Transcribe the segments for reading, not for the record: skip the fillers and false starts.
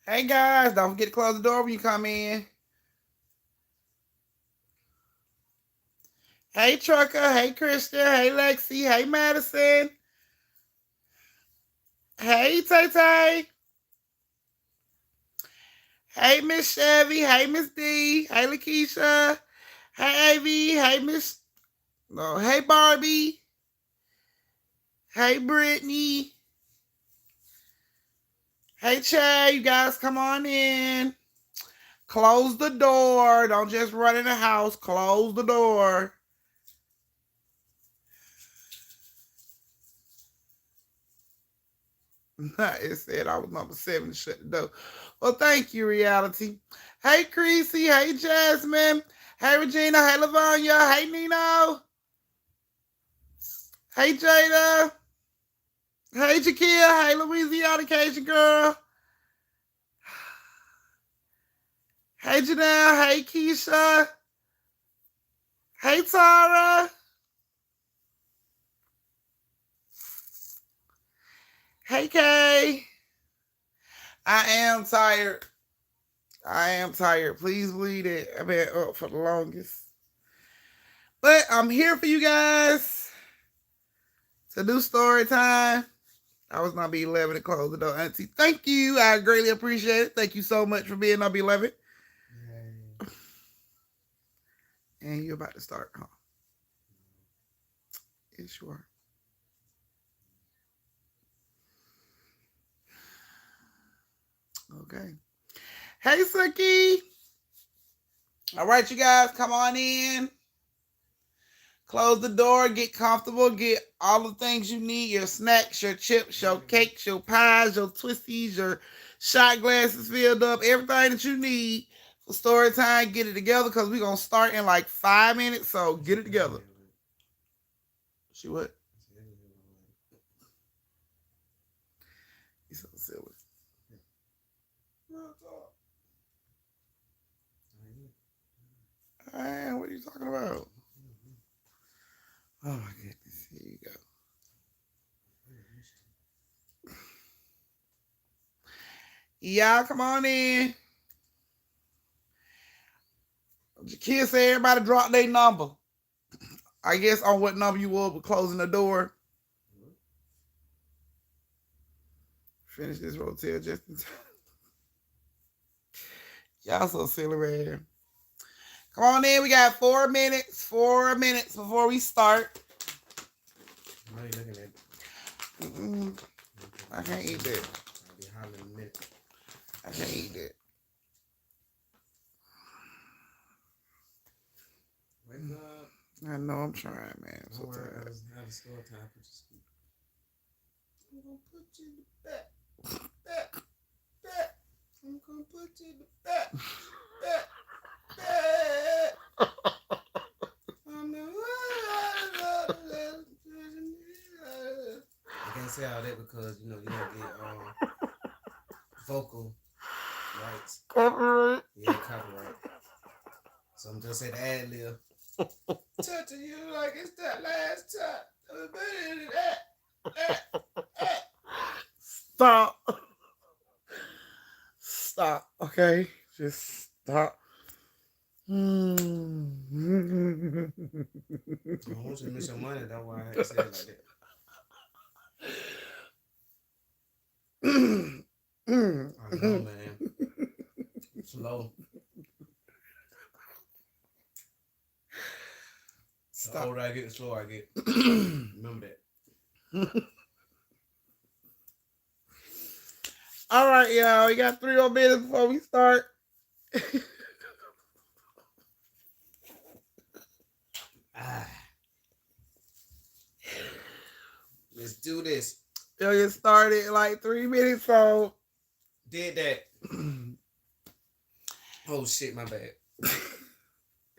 Hey guys, don't forget to close the door when you come in. Hey Trucker, hey Christian, hey Lexi, hey Madison, hey Tay Tay, hey Miss Chevy, hey Miss D, hey Lakeisha, hey Av, hey Miss, no, hey Barbie, hey Brittany, hey Chad, you guys come on in. Close the door. Don't just run in the house. Close the door. It said I was number 7 to shut the door. Well, thank you, reality. Hey, Creasy. Hey, Jasmine. Hey, Regina. Hey, Lavonia. Hey, Nino. Hey, Jada. Hey, Jakia. Hey, Louisiana Cajun girl. Hey, Janelle. Hey, Keisha. Hey, Tara. Hey, Kay. I am tired. I am tired. Please believe it. I've been up for the longest. But I'm here for you guys to do story time. I was not B11 to close the door. Auntie, thank you. I greatly appreciate it. Thank you so much for being on B11. And you're about to start, huh? Yes, you are. Okay. Hey, Suki. All right, you guys, come on in. Close the door, get comfortable, get all the things you need, your snacks, your chips, your cakes, your pies, your twisties, your shot glasses filled up, everything that you need for story time. Get it together because we're going to start in like 5 minutes, so get it together. She what? He's so silly. Man, what are you talking about? Oh my goodness, here you go. Y'all come on in. Jakia said everybody drop their number. I guess on what number you will, but closing the door. Finish this rotel just in time. Y'all so silly, man. Come on in. We got 4 minutes. 4 minutes before we start. What are you looking at? I can't eat that. I'll be hollering in a minute. I can't eat that. Wake up. I know I'm trying, man. I'm so tired. I was story time. Put your scoop. I'm gonna put you in the back. I'm gonna put you in the back. I can't say all that because you don't get vocal rights. Copyright? Yeah, copyright. So I'm just saying the ad lib. Touching you like it's that last time. Stop. Stop. Okay? Just stop. I don't want you to miss your money. That's why I had to say it like that. I know, man. Slow. Stop. The older I get, the slower I get. Remember that. All right, y'all. We got 3 more minutes before we start. Let's do this. It'll get started in like 3 minutes, so. Did that. Oh, shit, my bad.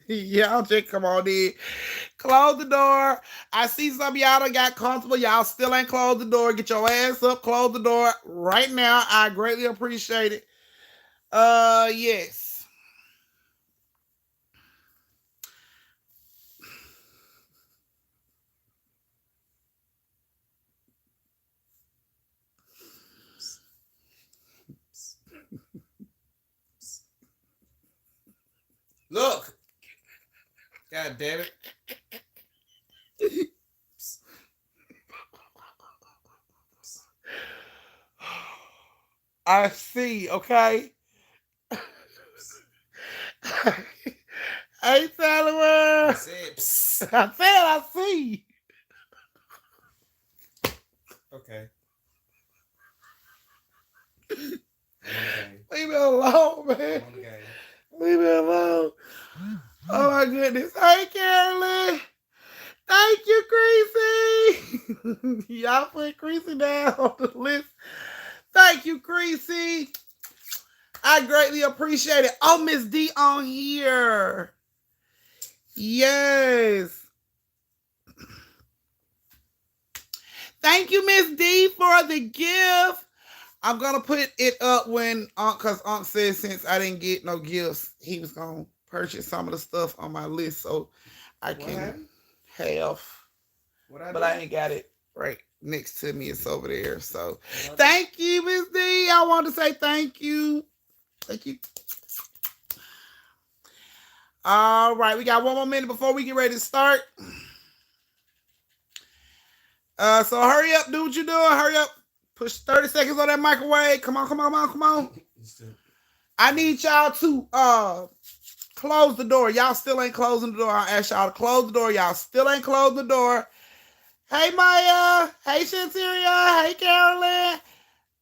Y'all just come on in. Close the door. I see some of y'all done got comfortable. Y'all still ain't closed the door. Get your ass up. Close the door right now. I greatly appreciate it. Yes. Look. God damn it. I see, okay? Hey, I Sallywood. said, psst. I said I see. Okay. I'm on the game. Leave me alone, man. I'm on the game. Leave me alone. Oh my goodness. Hey, Carolyn. Thank you, Creasy. Y'all put Creasy down on the list. Thank you, Creasy. I greatly appreciate it. Oh, Miss D on here. Yes. Thank you, Miss D, for the gift. I'm gonna put it up when cause Unc said since I didn't get no gifts, he was gonna purchase some of the stuff on my list so I can have. But I ain't got it right next to me. It's over there. So thank you, Miss D. I want to say thank you. Thank you. All right, we got one more minute before we get ready to start. So hurry up, do what you're doing. Hurry up. Push 30 seconds on that microwave. Come on, come on, come on, come on. I need y'all to close the door. Y'all still ain't closing the door. I asked y'all to close the door. Y'all still ain't closing the door. Hey, Maya. Hey, Shanteria. Hey, Carolyn.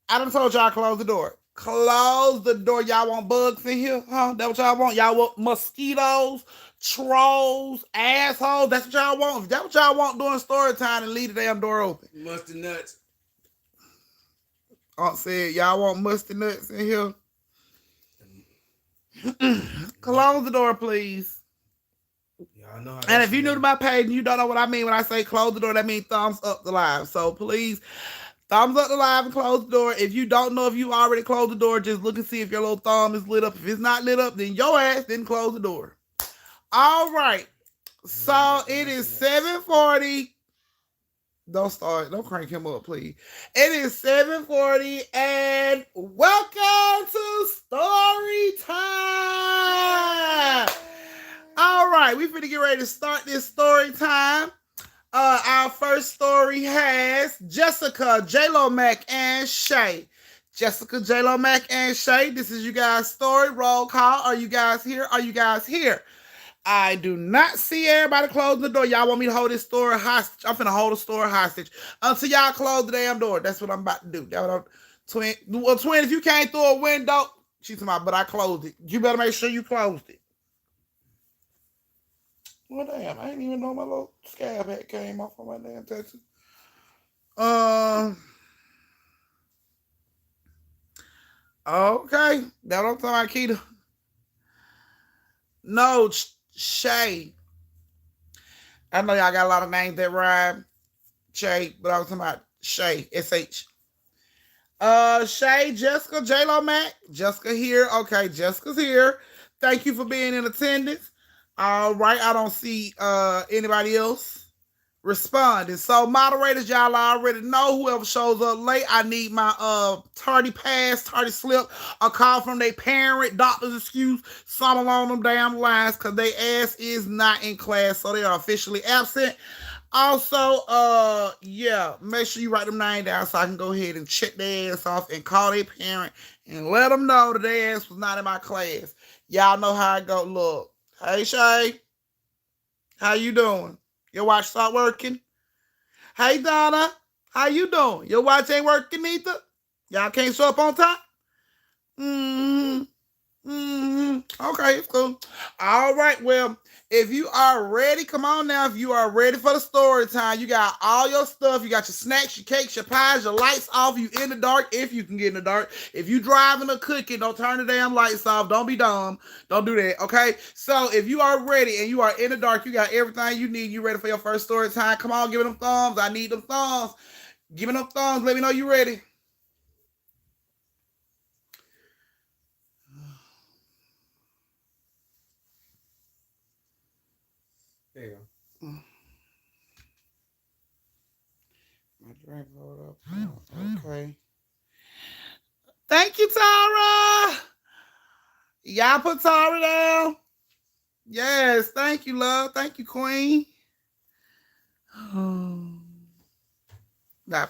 I done told y'all close the door. Close the door. Y'all want bugs in here? Huh? That what y'all want? Y'all want mosquitoes, trolls, assholes? That's what y'all want? If that's what y'all want during story time, and leave the damn door open. Mustard nuts. Aunt said, y'all want mustard nuts in here? Close the door, please. Y'all know how and if you're new to my page and you don't know what I mean when I say close the door, that means thumbs up the live. So please, thumbs up the live and close the door. If you don't know if you already closed the door, just look and see if your little thumb is lit up. If it's not lit up, then your ass didn't close the door. All right. So it is 7:40. Don't start. Don't crank him up, please. It is 7:40, and welcome to Story Time. All right, we finna get ready to start this story time. Our first story has Jessica, J-Lo Mac, and Shay. Jessica, J-Lo Mac, and Shay. This is you guys' story. Roll call. Are you guys here? Are you guys here? I do not see everybody closing the door. Y'all want me to hold this store hostage? I'm finna hold the store hostage until y'all close the damn door. That's what I'm about to do. That's what I'm, twin. Well, twin, if you can't through a window, she's talking about, but I closed it. You better make sure you closed it. Well, damn, I didn't even know my little scab hat came off on my damn tattoo. Okay, that what I'm talking about, Keita. No, Shay. I know y'all got a lot of names that rhyme. Shay, but I was talking about Shay, S-H. Shay, Jessica, J-Lo Mac. Jessica here. Okay, Jessica's here. Thank you for being in attendance. All right, I don't see anybody else responding. So moderators, y'all already know whoever shows up late, I need my tardy pass, tardy slip, a call from their parent, doctor's excuse, some along them damn lines, because their ass is not in class, so they are officially absent. Also, yeah, make sure you write them name down so I can go ahead and check their ass off and call their parent and let them know that their ass was not in my class. Y'all know how I go. Look, hey Shay, how you doing? Your watch start working? Hey Donna, how you doing? Your watch ain't working either? Y'all can't show up on time? Okay, it's cool. All right, well, if you are ready, come on now. If you are ready for the story time, you got all your stuff. You got your snacks, your cakes, your pies, your lights off. You in the dark if you can get in the dark. If you driving or cooking, don't turn the damn lights off. Don't be dumb. Don't do that, okay? So if you are ready and you are in the dark, you got everything you need. You ready for your first story time? Come on, give me them thumbs. I need them thumbs. Give me them thumbs. Let me know you ready. There you go. My drink load up. Okay. Thank you, Tara. Y'all put Tara down. Yes, thank you, love. Thank you, Queen. Now,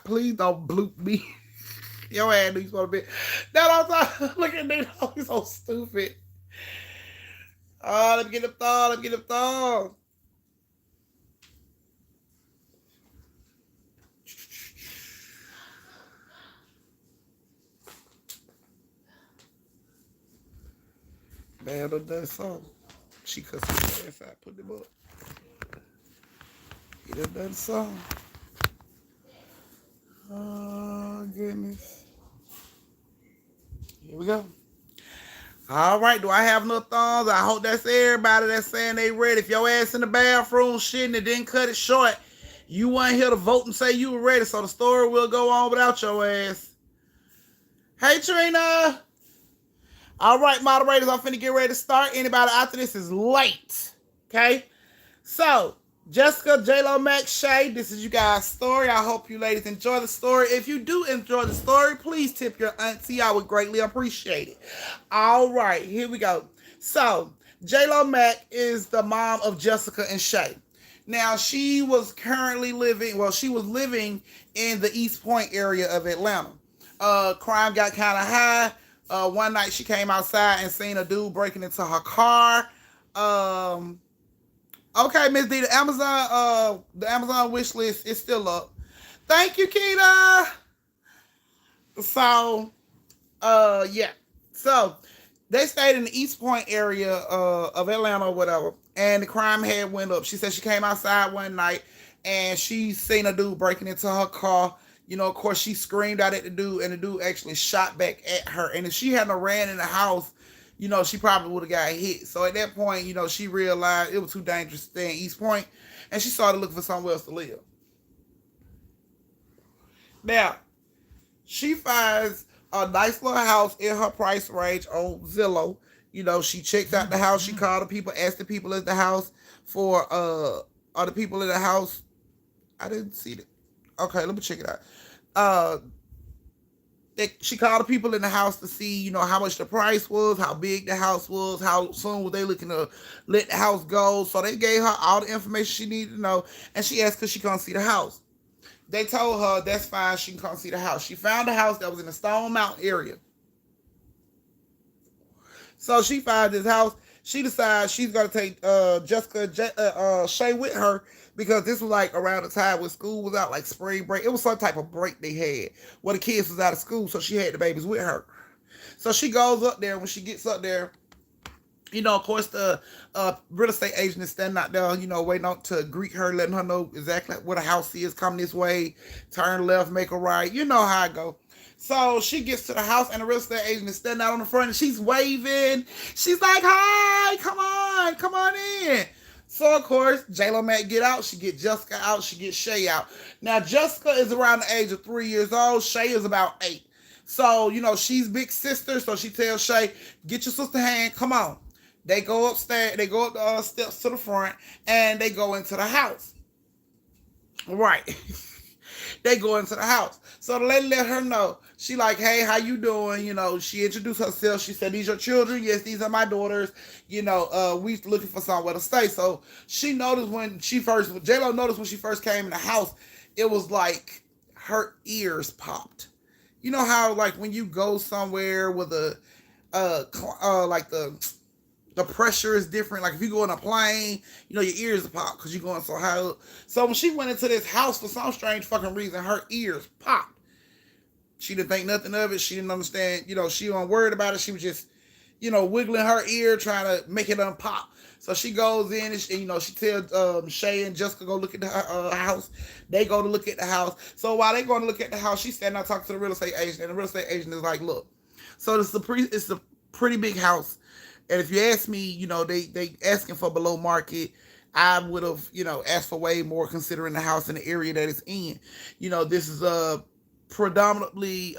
please don't bloop me. Your ass needs to be. That all time. Look at me. He's so stupid. Oh, let me get the thumb. Let me get the thumb. Man, done something. She cussed his ass out. Put them up. He done something. Oh, goodness. Here we go. All right, do I have no thumbs? I hope that's everybody that's saying they ready. If your ass in the bathroom shitting and didn't cut it short, you weren't here to vote and say you were ready, so the story will go on without your ass. Hey, Trina. All right, moderators, I'm finna get ready to start. Anybody after this is late, okay? So, Jessica, J-Lo, Max, Shay, this is you guys' story. I hope you ladies enjoy the story. If you do enjoy the story, please tip your auntie. I would greatly appreciate it. All right, here we go. So, J-Lo Mack is the mom of Jessica and Shay. Now, she was living in the East Point area of Atlanta. Crime got kind of high. One night she came outside and seen a dude breaking into her car. Okay, Miss D, the Amazon wish list is still up. Thank you, Keita. So, yeah. So, they stayed in the East Point area of Atlanta or whatever, and the crime had went up. She said she came outside one night, and she seen a dude breaking into her car. You know, of course, she screamed out at the dude, and the dude actually shot back at her. And if she hadn't ran in the house, you know, she probably would have got hit. So at that point, you know, she realized it was too dangerous to stay in East Point, and she started looking for somewhere else to live. Now, she finds a nice little house in her price range on Zillow. You know, she checked out the house. She called the people, asked the people at the house for, are the people in the house? I didn't see it. Okay, let me check it out. She called the people in the house to see, you know, how much the price was, how big the house was, how soon were they looking to let the house go. So they gave her all the information she needed to know, and she asked could she come see the house. They told her that's fine, she can come see the house. She found a house that was in the Stone Mountain area. So she finds this house. She decides she's gonna take Shay with her because this was like around the time when school was out, like spring break. It was some type of break they had where the kids was out of school, so she had the babies with her. So she goes up there. When she gets up there, you know, of course, the real estate agent is standing out there, you know, waiting on to greet her, letting her know exactly where the house is. Come this way, turn left, make a right. You know how I go. So she gets to the house, and the real estate agent is standing out on the front, and she's waving. She's like, "Hi, come on in." So of course, J-Lo Mack get out. She get Jessica out. She gets Shay out. Now Jessica is around the age of 3 years old. Shay is about 8. So you know she's big sister. So she tells Shay, "Get your sister hand. Come on." They go upstairs. They go up the steps to the front, and they go into the house. Right. They go into the house. So the lady let her know. She like, "Hey, how you doing?" You know, she introduced herself. She said, "These your children?" "Yes, these are my daughters." You know, we looking for somewhere to stay. So she noticed J-Lo noticed when she first came in the house, it was like her ears popped. You know how like when you go somewhere with like the pressure is different. Like if you go in a plane, you know, your ears pop because you're going so high up. So when she went into this house, for some strange fucking reason, her ears popped. She didn't think nothing of it. She didn't understand. You know, she wasn't worried about it. She was just, you know, wiggling her ear, trying to make it unpop. So she goes in and, you know, she tells Shay and Jessica go look at the house. They go to look at the house. So while they going to look at the house, she's standing out talking to the real estate agent. And the real estate agent is like, "Look, so it's a pretty big house. And if you ask me, you know, they asking for below market. I would have, you know, asked for way more considering the house and the area that it's in. You know, this is a predominantly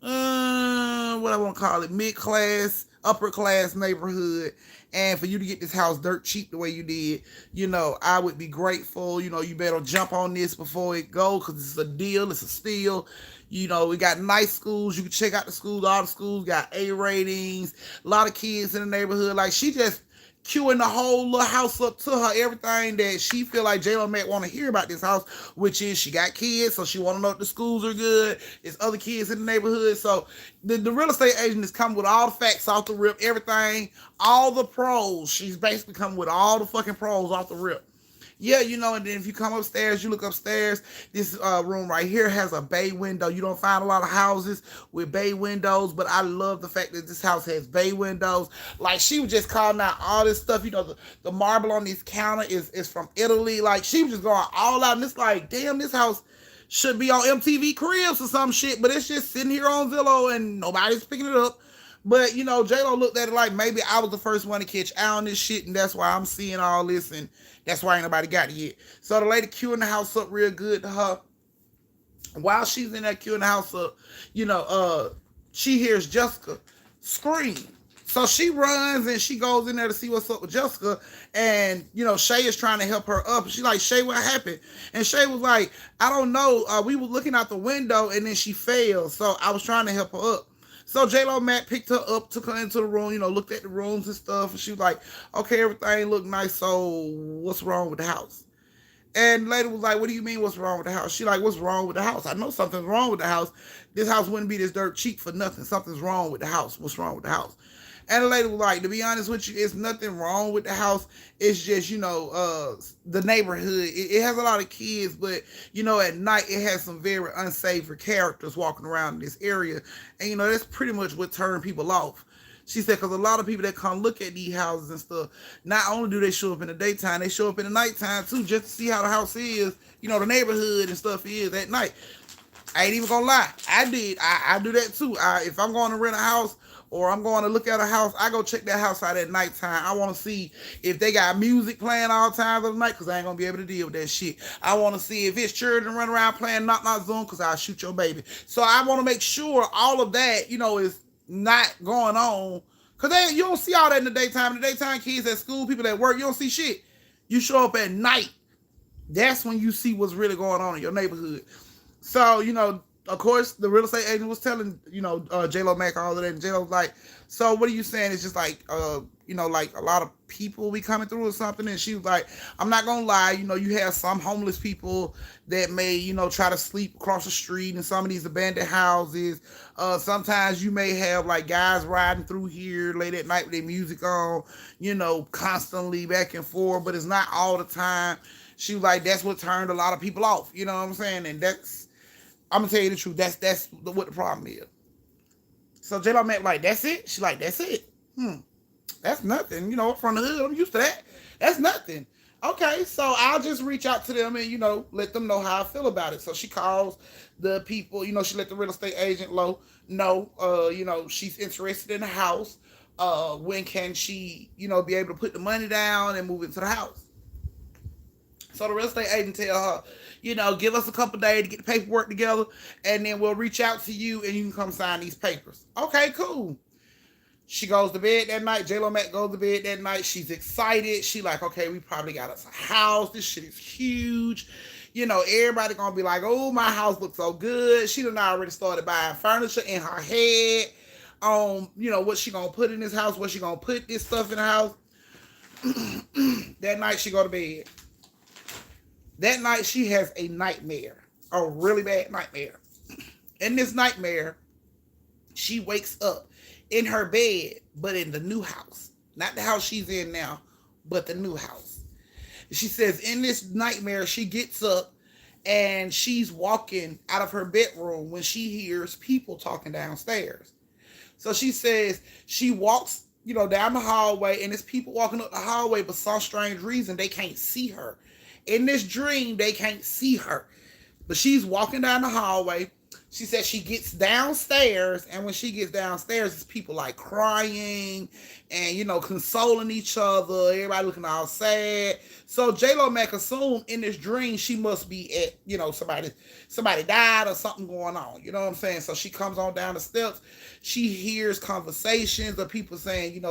what I want to call it, mid class, upper class neighborhood, and for you to get this house dirt cheap the way you did, I would be grateful. You better jump on this before it go, because it's a deal, it's a steal. We got nice schools. You can check out the schools. All the schools got A ratings. A lot of kids in the neighborhood. Like, she just queuing the whole little house up to her, everything that she feel like J-Lo might want to hear about this house, which is she got kids, so she want to know if the schools are good. There's other kids in the neighborhood. So the real estate agent is coming with all the facts off the rip, everything, all the pros. She's basically coming with all the fucking pros off the rip. Yeah, and then if you come upstairs, you look upstairs, this room right here has a bay window. You don't find a lot of houses with bay windows, but I love the fact that this house has bay windows. Like, she was just calling out all this stuff. The marble on this counter is from Italy. Like, she was just going all out, and it's like, damn, this house should be on MTV Cribs or some shit, but it's just sitting here on Zillow and nobody's picking it up. But, J-Lo looked at it like maybe I was the first one to catch eye on this shit, and that's why I'm seeing all this, and that's why ain't nobody got it yet. So the lady queuing the house up real good to her. While she's in there queuing the house up, she hears Jessica scream. So she runs and she goes in there to see what's up with Jessica. And, Shay is trying to help her up. She's like, Shay, what happened? And Shay was like, I don't know. We were looking out the window and then she fell. So I was trying to help her up. So J-Lo Matt picked her up, took her into the room, looked at the rooms and stuff. And she was like, okay, everything looked nice. So what's wrong with the house? And the lady was like, what do you mean what's wrong with the house? She like, what's wrong with the house? I know something's wrong with the house. This house wouldn't be this dirt cheap for nothing. Something's wrong with the house. What's wrong with the house? And the lady was like, to be honest with you, it's nothing wrong with the house. It's just, the neighborhood. It has a lot of kids, but, at night it has some very unsavory characters walking around in this area. And, that's pretty much what turned people off. She said, because a lot of people that come look at these houses and stuff, not only do they show up in the daytime, they show up in the nighttime too, just to see how the house is, the neighborhood and stuff is at night. I ain't even gonna lie. I do that too. If I'm going to rent a house or I'm going to look at a house, I go check that house out at nighttime. I want to see if they got music playing all times of the night, because I ain't going to be able to deal with that shit. I want to see if it's children running around playing Knock Knock Zoom, because I'll shoot your baby. So I want to make sure all of that, is not going on. Because you don't see all that in the daytime. In the daytime, kids at school, people at work, you don't see shit. You show up at night. That's when you see what's really going on in your neighborhood. So, of course, the real estate agent was telling, J-Lo Mac all of that. And J-Lo was like, so what are you saying? It's just like, like a lot of people be coming through or something. And she was like, I'm not going to lie. You have some homeless people that may, try to sleep across the street in some of these abandoned houses. Sometimes you may have like guys riding through here late at night with their music on, constantly back and forth, but it's not all the time. She was like, that's what turned a lot of people off. You know what I'm saying? And I'm gonna tell you the truth. That's what the problem is. So J-Lo Mac like, that's it? She like, that's it. That's nothing. From the hood, I'm used to that. That's nothing. Okay, so I'll just reach out to them and, let them know how I feel about it. So she calls the people, she let the real estate agent know, she's interested in the house. When can she, be able to put the money down and move into the house? So the real estate agent tell her, give us a couple days to get the paperwork together, and then we'll reach out to you and you can come sign these papers. Okay, cool. She goes to bed that night. J-Lo Mac goes to bed that night. She's excited. She like, okay, we probably got us a house. This shit is huge. Everybody gonna be like, oh, my house looks so good. She done already started buying furniture in her head. What she gonna put in this house, what she gonna put this stuff in the house. That night she go to bed. That night she has a nightmare, a really bad nightmare. In this nightmare, she wakes up in her bed, but in the new house. Not the house she's in now, but the new house. She says in this nightmare, she gets up and she's walking out of her bedroom when she hears people talking downstairs. So she says she walks, down the hallway, and it's people walking up the hallway, but for some strange reason, they can't see her. In this dream, they can't see her. But she's walking down the hallway. She said she gets downstairs, and when she gets downstairs, it's people like crying and consoling each other. Everybody looking all sad. So J Lo Mac assumed in this dream she must be at somebody died or something going on. You know what I'm saying? So she comes on down the steps. She hears conversations of people saying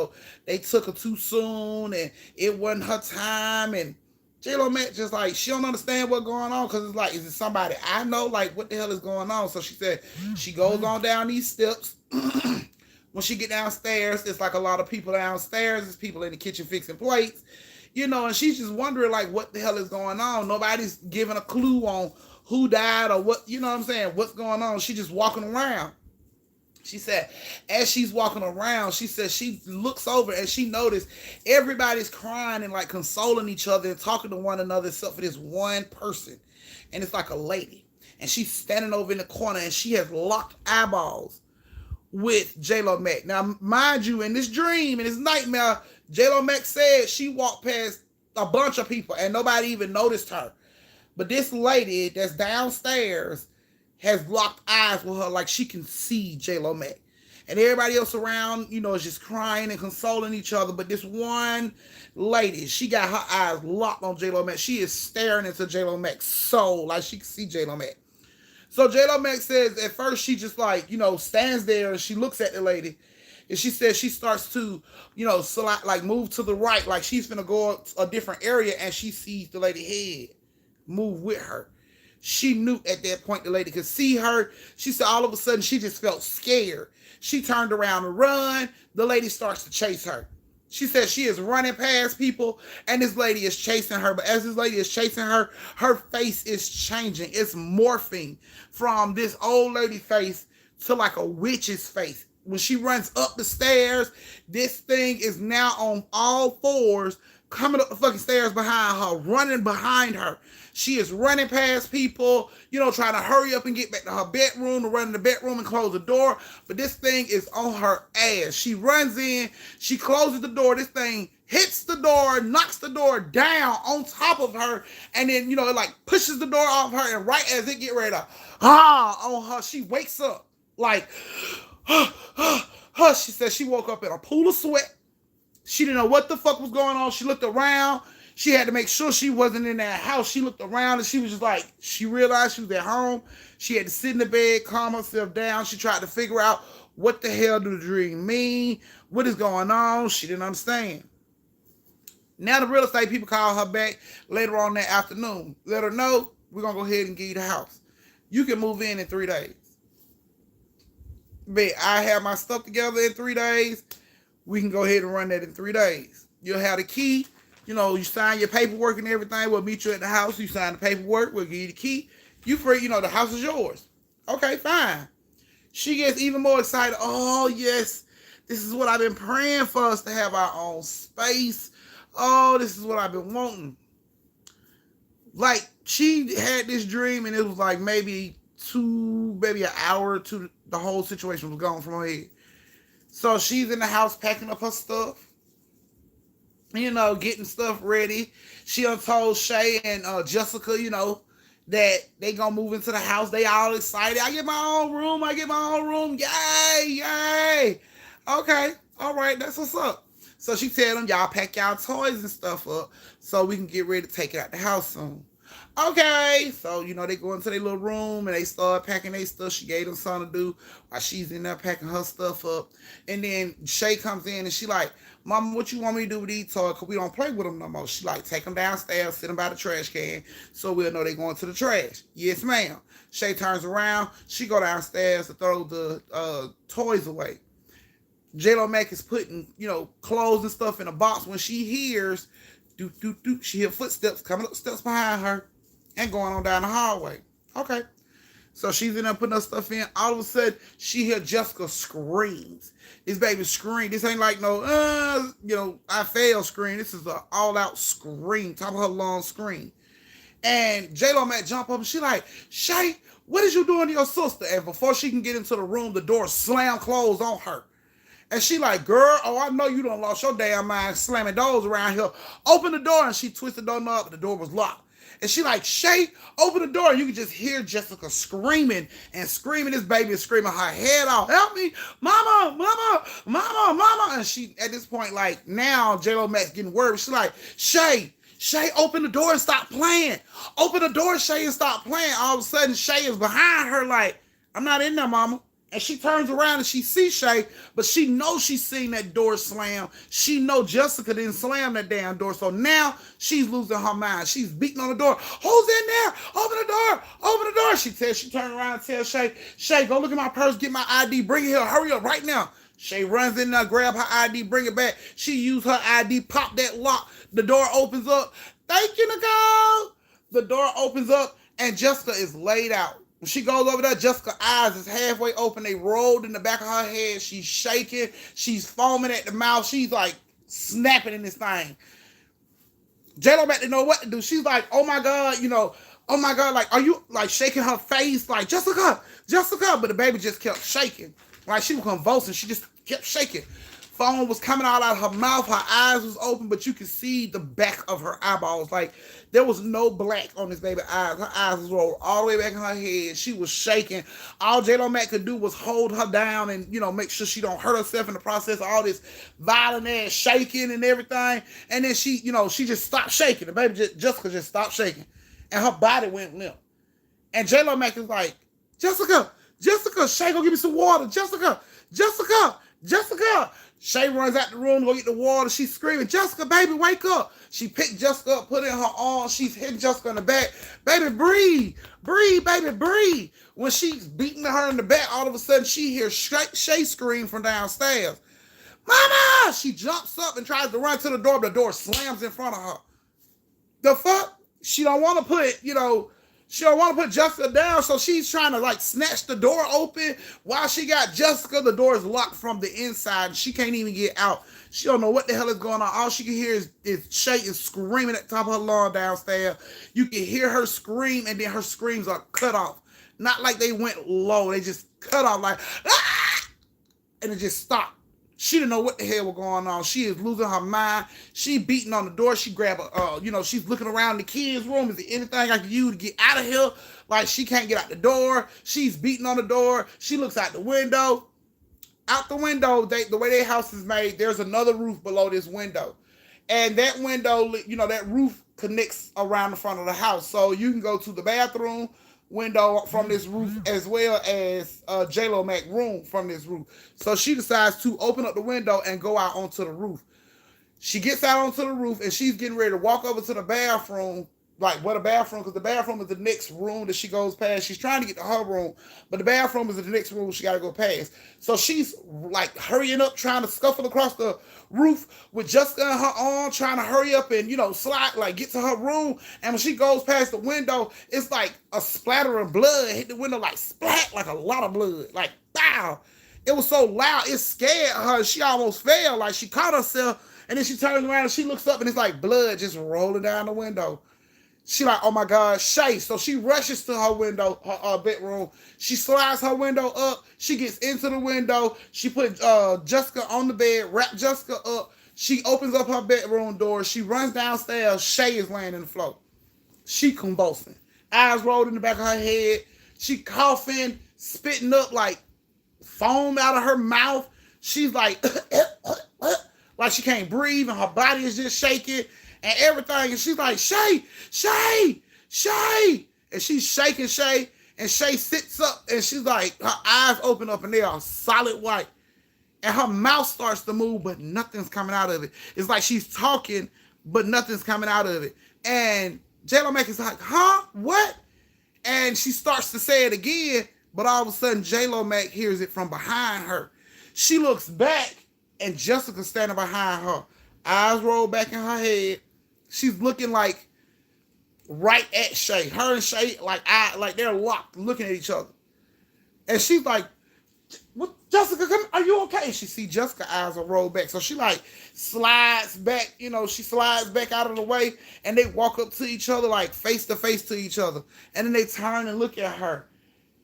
they took her too soon and it wasn't her time. And J Lo Mac just like she don't understand what's going on, because it's like, is it somebody I know? Like, what the hell is going on? So she said she goes on down these steps. When she get downstairs, it's like a lot of people downstairs. There's people in the kitchen fixing plates, and she's just wondering like what the hell is going on. Nobody's giving a clue on who died or what, what I'm saying, what's going on. She just walking around. She said, as she's walking around, she said she looks over and she noticed everybody's crying and like consoling each other and talking to one another except for this one person. And it's like a lady. And she's standing over in the corner and she has locked eyeballs with J-Lo Mac. Now, mind you, in this dream, in this nightmare, J-Lo Mac said she walked past a bunch of people and nobody even noticed her. But this lady that's downstairs has locked eyes with her, like she can see J-Lo Mac. And everybody else around, is just crying and consoling each other. But this one lady, she got her eyes locked on J-Lo Mac. She is staring into J-Lo Mac's soul, like she can see J-Lo Mac. So J-Lo Mac says at first she just like, stands there and she looks at the lady. And she says she starts to, like move to the right, like she's finna go a different area, and she sees the lady head move with her. She knew at that point the lady could see her. She said all of a sudden she just felt scared. She turned around to run. The lady starts to chase her. She said she is running past people and this lady is chasing her. But as this lady is chasing her, her face is changing. It's morphing from this old lady face to like a witch's face. When she runs up the stairs, this thing is now on all fours, coming up the fucking stairs behind her, running behind her. She is running past people, trying to hurry up and get back to her bedroom, to run in the bedroom and close the door. But this thing is on her ass. She runs in, she closes the door. This thing hits the door, knocks the door down on top of her, and then, it like pushes the door off her. And right as it get ready to on her, she wakes up like, she said she woke up in a pool of sweat. She didn't know what the fuck was going on. She looked around. She had to make sure she wasn't in that house. She looked around and she was just like, she realized she was at home. She had to sit in the bed, calm herself down. She tried to figure out what the hell do the dream mean? What is going on? She didn't understand. Now the real estate people call her back later on that afternoon. Let her know, we're going to go ahead and give you the house. You can move in 3 days. But I have my stuff together in 3 days. We can go ahead and run that in 3 days. You'll have the key. You sign your paperwork and everything. We'll meet you at the house. You sign the paperwork. We'll give you the key. You free. The house is yours. Okay, fine. She gets even more excited. Oh, yes. This is what I've been praying for, us to have our own space. Oh, this is what I've been wanting. Like, she had this dream, and it was like maybe an hour or two, the whole situation was gone from her head. So she's in the house packing up her stuff. Getting stuff ready. She done told Shay and Jessica, that they gonna move into the house. They all excited. I get my own room. Yay, yay. Okay, all right, that's what's up. So she tell them, y'all pack y'all toys and stuff up so we can get ready to take it out the house soon. Okay, so, they go into their little room and they start packing their stuff. She gave them something to do while she's in there packing her stuff up. And then Shay comes in and she like, Mama, what you want me to do with these toys? Because we don't play with them no more. She like, take them downstairs, sit them by the trash can so we'll know they going to the trash. Yes, ma'am. Shay turns around. She go downstairs to throw the toys away. J-Lo Mac is putting, clothes and stuff in a box. When she hears, she hears footsteps coming up the steps behind her and going on down the hallway. Okay. So she's in there putting her stuff in. All of a sudden, she hears Jessica screams. This baby scream. This ain't like no, I failed scream. This is an all-out scream, top of her lungs scream. And J-Lo Mac jump up and she like, Shay, what is you doing to your sister? And before she can get into the room, the door slam closed on her. And she like, girl, I know you done lost your damn mind slamming doors around here. Open the door, and she twisted the door up, but the door was locked. And she like, Shay, open the door. And you can just hear Jessica screaming and screaming. This baby is screaming her head off. Help me, mama, mama, mama, mama. And she, at this point, like now, J-Lo Max getting worried. She's like, Shay, open the door and stop playing. Open the door, Shay, and stop playing. All of a sudden, Shay is behind her like, I'm not in there, mama. And she turns around and she sees Shay, but she knows she's seen that door slam. She knows Jessica didn't slam that damn door. So now she's losing her mind. She's beating on the door. Who's in there? Open the door. Open the door. She turns around and tells Shay, go look at my purse, get my ID, bring it here. Hurry up right now. Shay runs in there, grab her ID, bring it back. She used her ID, pop that lock. The door opens up. Thank you, Nicole. The door opens up and Jessica is laid out. When she goes over there, Jessica's eyes is halfway open. They rolled in the back of her head. She's shaking. She's foaming at the mouth. She's like snapping in this thing. J-Lo Mac didn't know what to do. She's like, oh my God, oh my God, like, are you like shaking her face? Like, Jessica. But the baby just kept shaking. Like she was convulsing. She just kept shaking. Foam was coming out of her mouth. Her eyes was open, but you could see the back of her eyeballs. Like there was no black on this baby's eyes. Her eyes was rolled all the way back in her head. She was shaking. All J-Lo Mac could do was hold her down and, make sure she don't hurt herself in the process of all this violent ass shaking and everything. And then she just stopped shaking. The baby Jessica just stopped shaking. And her body went limp. And J-Lo Mac is like, Jessica, Shay, go give me some water. Jessica. Shay runs out the room to go get the water. She's screaming, Jessica, baby, wake up. She picked Jessica up, put it in her arms. She's hitting Jessica in the back. Baby, breathe, baby, breathe. When she's beating her in the back, all of a sudden she hears Shay scream from downstairs. Mama! She jumps up and tries to run to the door, but the door slams in front of her. The fuck? She don't want to put Jessica down, so she's trying to like snatch the door open while she got Jessica. The door is locked from the inside and she can't even get out. She don't know what the hell is going on. All she can hear is Shay is screaming at the top of her lungs downstairs. You can hear her scream and then her screams are cut off. Not like they went low. They just cut off like, ah! And it just stopped. She didn't know what the hell was going on. She is losing her mind. She beating on the door. She grabbed she's looking around the kids' room. Is there anything I can use to get out of here? Like she can't get out the door. She's beating on the door. She looks out the window. Out the window, the way their house is made, there's another roof below this window. And that window, that roof connects around the front of the house. So you can go to the bathroom window from this roof as well as J-Lo Mac room from this roof. So she decides to open up the window and go out onto the roof. She gets out onto the roof and she's getting ready to walk over to the bathroom, because the bathroom is the next room that she goes past. She's trying to get to her room, but the bathroom is the next room she got to go past. So she's like hurrying up, trying to scuffle across the roof with Jessica in her arm, trying to hurry up and, slide, like get to her room. And when she goes past the window, it's like a splatter of blood hit the window, like splat, like a lot of blood, like pow. It was so loud, it scared her. She almost fell, like she caught herself. And then she turns around and she looks up and it's like blood just rolling down the window. She like, oh my God, Shay. So she rushes to her window, her bedroom. She slides her window up. She gets into the window. She put Jessica on the bed, wrap Jessica up. She opens up her bedroom door. She runs downstairs. Shay is laying in the floor. She convulsing. Eyes rolled in the back of her head. She coughing, spitting up like foam out of her mouth. She's like, like she can't breathe and her body is just shaking. And everything, and she's like, Shay. And she's shaking Shay, and Shay sits up, and she's like, her eyes open up, and they are solid white. And her mouth starts to move, but nothing's coming out of it. It's like she's talking, but nothing's coming out of it. And J-Lo Mac is like, huh? What? And she starts to say it again, but all of a sudden, J-Lo Mac hears it from behind her. She looks back, and Jessica's standing behind her. Eyes roll back in her head. She's looking like right at Shay. Her and Shay, like they're locked, looking at each other. And she's like, "What, Jessica? Come, are you okay?" And she see Jessica's eyes are rolled back, so she like slides back. She slides back out of the way, and they walk up to each other like face to face to each other. And then they turn and look at her.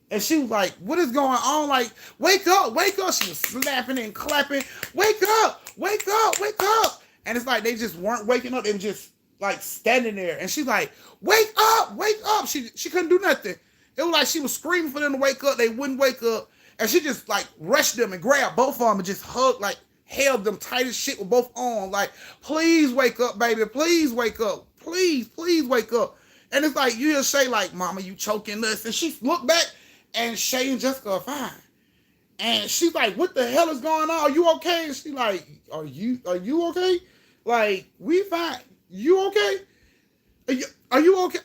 And she was like, "What is going on? Like, wake up, wake up!" She was slapping and clapping. Wake up, wake up, wake up! And it's like they just weren't waking up and just like standing there, and she's like, "Wake up, wake up!" She couldn't do nothing. It was like she was screaming for them to wake up. They wouldn't wake up, and she just like rushed them and grabbed both of them and just hugged, like held them tight as shit with both arms, like, "Please wake up, baby. Please wake up. Please wake up." And it's like you hear Shay like, "Mama, you choking us," and she looked back, and Shay and Jessica are fine. And she's like, "What the hell is going on? Are you okay?" And she's like, Are you okay? Like, we fine. You okay? Are you okay?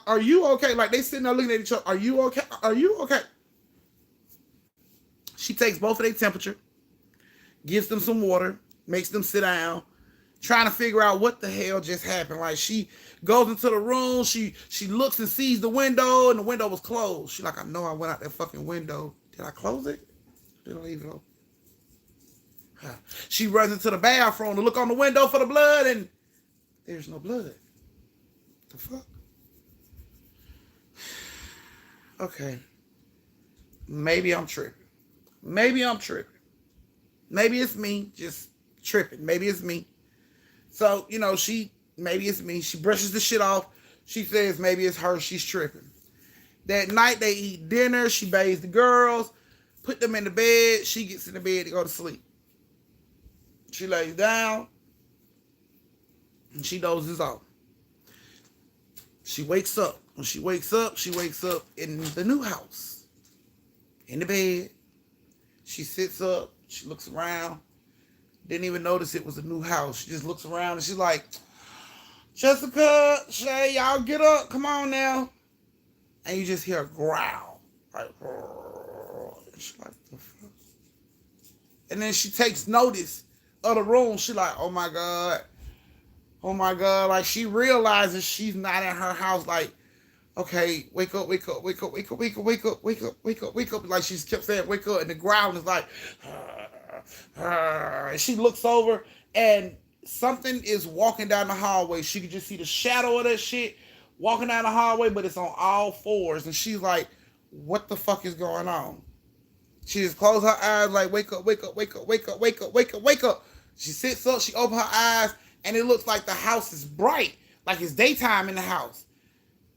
Are you okay?" Like, they sitting there looking at each other. "Are you okay? Are you okay?" She takes both of their temperature, gives them some water, makes them sit down, trying to figure out what the hell just happened. Like, she goes into the room, she looks and sees the window, and the window was closed. She's like, "I know I went out that fucking window. Did I close it? Did I leave it open?" She runs into the bathroom to look on the window for the blood, and there's no blood. The fuck? Okay. Maybe I'm tripping. Maybe it's me just tripping. Maybe it's me. So, maybe it's me. She brushes the shit off. She says maybe it's her. She's tripping. That night they eat dinner. She bathes the girls, put them in the bed. She gets in the bed to go to sleep. She lays down and she dozes off. She wakes up. When she wakes up in the new house. In the bed. She sits up. She looks around. Didn't even notice it was a new house. She just looks around and she's like, "Jessica, Shay, y'all get up. Come on now." And you just hear a growl. Like, she's like, "The fuck?" And then she takes notice of the room. She's like, "Oh my God. Oh my God." Like, she realizes she's not in her house. Like, "Okay, wake up, wake up, wake up, wake up, wake up, wake up, wake up, wake up, wake up." Like, she kept saying, "Wake up." And the ground is like, and she looks over and something is walking down the hallway. She could just see the shadow of that shit walking down the hallway, but it's on all fours. And she's like, "What the fuck is going on?" She just closed her eyes like, "Wake up, wake up, wake up, wake up, wake up, wake up, wake up." She sits up, she opens her eyes, and it looks like the house is bright, like it's daytime in the house.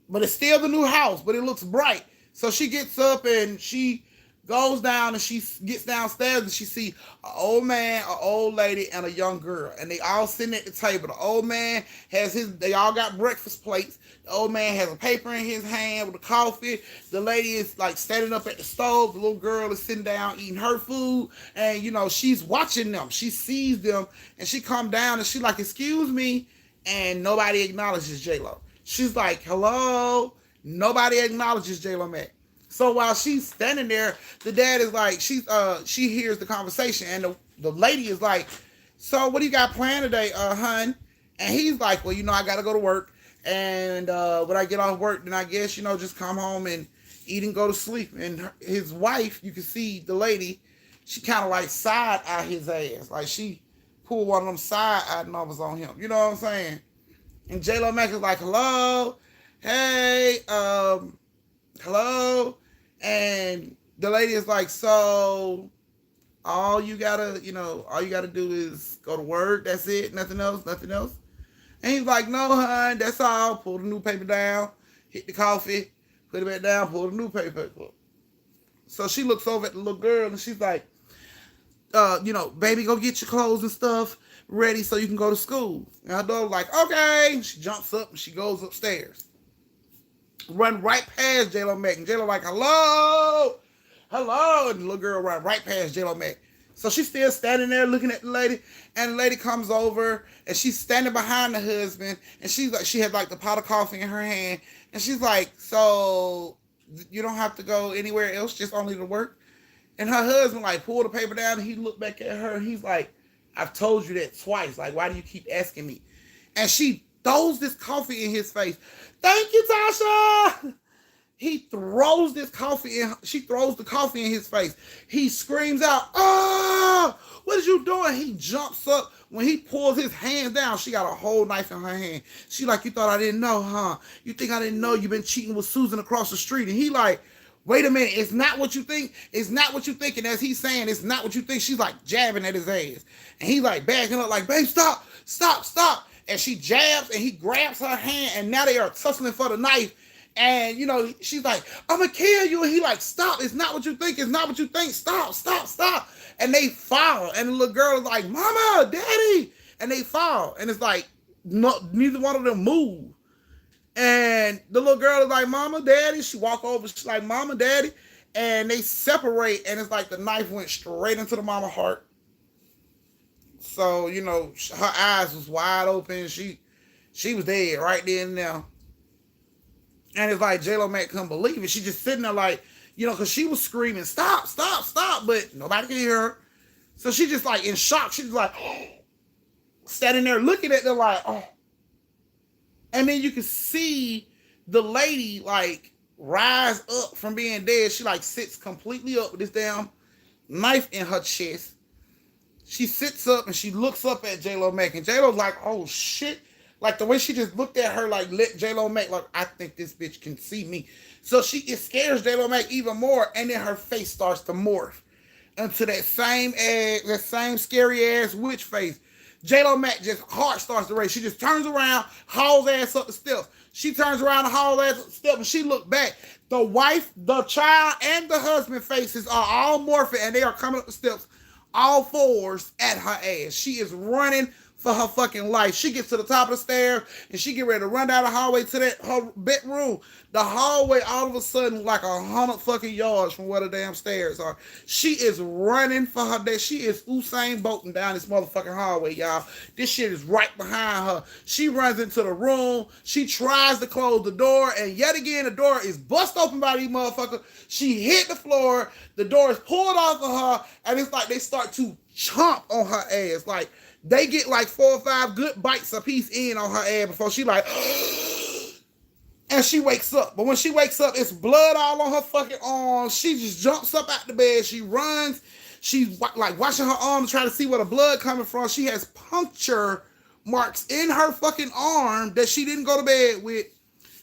But it's still the new house, but it looks bright. So she gets up and she goes down and she gets downstairs and she sees an old man, an old lady, and a young girl. And they all sitting at the table. The old man they all got breakfast plates. The old man has a paper in his hand with a coffee. The lady is like standing up at the stove. The little girl is sitting down eating her food. And, she's watching them. She sees them and she come down and she like, "Excuse me." And nobody acknowledges J-Lo. She's like, "Hello." Nobody acknowledges J-Lo Mac. So while she's standing there, the dad is like, she hears the conversation, and the lady is like, "So what do you got planned today, hun?" And he's like, "Well, I gotta go to work, and when I get off work, then I guess, just come home and eat and go to sleep." And his wife, you can see the lady, she kind of like side-eye his ass. Like, she pulled one of them side-eye numbers on him. You know what I'm saying? And J-Lo Mac is like, "Hello? Hey, hello?" And the lady is like, "So all you gotta do is go to work. That's it. Nothing else. And he's like, "No, hon, that's all." Pull the new paper down, hit the coffee, put it back down, pull the new paper up. So she looks over at the little girl and she's like, "Baby, go get your clothes and stuff ready so you can go to school." And her daughter's like, "Okay." She jumps up and she goes upstairs. Run right past J-Lo Mac. And J-Lo like, "Hello? Hello?" And the little girl run right past J-Lo Mac. So she's still standing there looking at the lady. And the lady comes over and she's standing behind the husband. And she's like, she had like the pot of coffee in her hand. And she's like, "So you don't have to go anywhere else, just only to work?" And her husband like pulled the paper down and he looked back at her and he's like, "I've told you that twice. Like, why do you keep asking me?" And she throws this coffee in his face. "Thank you, Tasha." He throws this coffee in. She throws the coffee in his face. He screams out, "Oh, what are you doing?" He jumps up. When he pulls his hand down, she got a whole knife in her hand. She like, "You thought I didn't know, huh? You think I didn't know you've been cheating with Susan across the street?" And he like, "Wait a minute, it's not what you think. It's not what you think." And as he's saying, "It's not what you think," she's like jabbing at his ass. And he's like backing up like, "Babe, stop. and she jabs and he grabs her hand, and now they are tussling for the knife. And she's like, "I'm gonna kill you," and he like, "Stop! It's not what you think. It's not what you think. Stop! Stop! Stop!" And they fall, and the little girl is like, "Mama, Daddy," and they fall, and it's like, no, neither one of them move. And the little girl is like, "Mama, Daddy." She walk over, she's like, "Mama, Daddy," and they separate, and it's like the knife went straight into the mama heart. So her eyes was wide open. She was dead right then and there. And it's like J-Lo Mac couldn't believe it. She just sitting there like, because she was screaming, "Stop, stop, stop," but nobody could hear her. So she just like in shock. She's like standing there looking at them like, oh. And then you can see the lady like rise up from being dead. She like sits completely up with this damn knife in her chest. She sits up and she looks up at J-Lo Mac, and J-Lo's like, "Oh shit." Like the way she just looked at her, like let J-Lo Mac, like, "I think this bitch can see me." So it scares J-Lo Mac even more, and then her face starts to morph into that same scary ass witch face. J-Lo Mac just heart starts to race. She just turns around, hauls ass up the steps. She turns around and hauls ass up the steps, and she looked back. The wife, the child, and the husband faces are all morphing, and they are coming up the steps, all fours at her ass. She is running for her fucking life. She gets to the top of the stairs and she get ready to run down the hallway to her bedroom. The hallway all of a sudden like 100 fucking yards from where the damn stairs are. She is running for her day. She is Usain Bolting down this motherfucking hallway, y'all. This shit is right behind her. She runs into the room. She tries to close the door, and yet again the door is bust open by these motherfuckers. She hit the floor. The door is pulled off of her, and it's like they start to chomp on her ass. Like they get like 4 or 5 good bites a piece in on her ass before she like, and she wakes up. But when she wakes up, it's blood all on her fucking arms. She just jumps up out the bed. She runs. She's like washing her arm to try to see where the blood coming from. She has puncture marks in her fucking arm that she didn't go to bed with.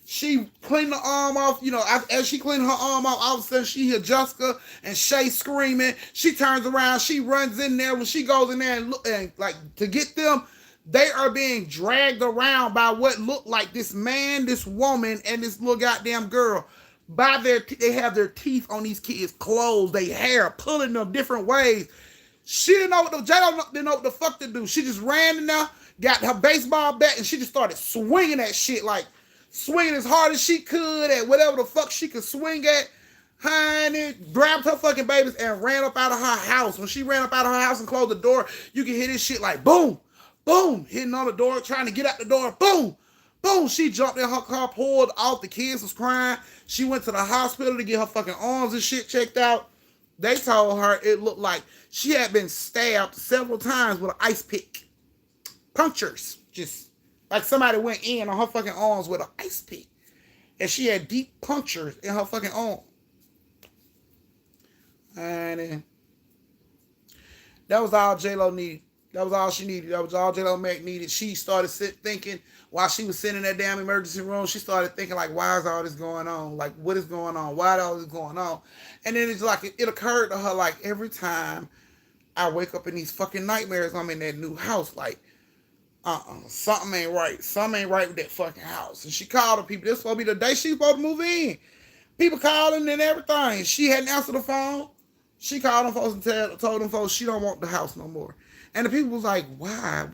She cleaned the arm off, as she cleaned her arm off, all of a sudden she hear Jessica and Shay screaming. She turns around, she runs in there. When she goes in there and look and like to get them, they are being dragged around by what looked like this man, this woman, and this little goddamn girl. They have their teeth on these kids' clothes, their hair, pulling them different ways. She didn't know didn't know what the fuck to do. She just ran in there, got her baseball bat, and she just started swinging that shit, like swinging as hard as she could at whatever the fuck she could swing at. Honey, grabbed her fucking babies and ran up out of her house. When she ran up out of her house and closed the door, you can hear this shit like boom, boom, hitting on the door, trying to get out the door, boom, boom. She jumped in her car, pulled off. The kids was crying. She went to the hospital to get her fucking arms and shit checked out. They told her it looked like she had been stabbed several times with an ice pick. Punctures, just like somebody went in on her fucking arms with an ice pick. And she had deep punctures in her fucking arm. And that was all J-Lo needed. That was all she needed. That was all J-Lo Mac needed. She started thinking, while she was sitting in that damn emergency room, she started thinking like, why is all this going on? Like, what is going on? Why is all this going on? And then it's like, it occurred to her like, every time I wake up in these fucking nightmares, I'm in that new house, like, something ain't right. Something ain't right with that fucking house. And she called the people. This supposed to be the day she's supposed to move in. People calling and everything. She hadn't answered the phone. She called them folks and told them folks she don't want the house no more. And the people was like, why?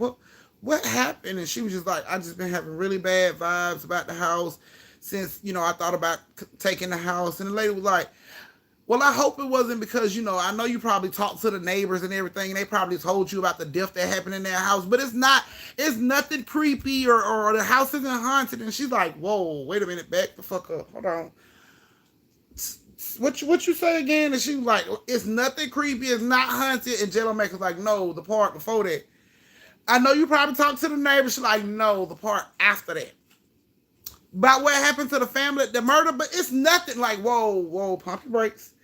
What happened? And she was just like, I just been having really bad vibes about the house since, I thought about taking the house. And the lady was like, well, I hope it wasn't because, I know you probably talked to the neighbors and everything, and they probably told you about the death that happened in that house, but it's nothing creepy or the house isn't haunted. And she's like, whoa, wait a minute, back the fuck up. Hold on. What you say again? And she was like, it's nothing creepy, it's not haunted. And J-Lo Mac was like, no, the part before that. I know you probably talked to the neighbors. She's like, no, the part after that. About what happened to the family, the murder, but it's nothing. Like, whoa, pump your brakes.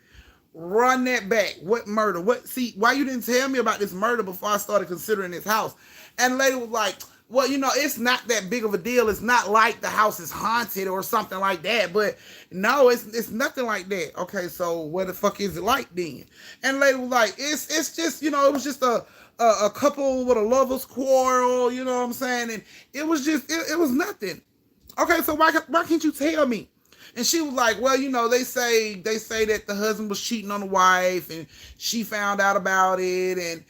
Run that back. What murder? Why you didn't tell me about this murder before I started considering this house? And the lady was like, well, it's not that big of a deal. It's not like the house is haunted or something like that. But no, it's nothing like that. Okay, so what the fuck is it like then? And the lady was like, it's just, it was just a a couple with a lover's quarrel. You know what I'm saying? And it was just it was nothing. Okay, so why can't you tell me? And she was like, well, they say that the husband was cheating on the wife, and she found out about it, and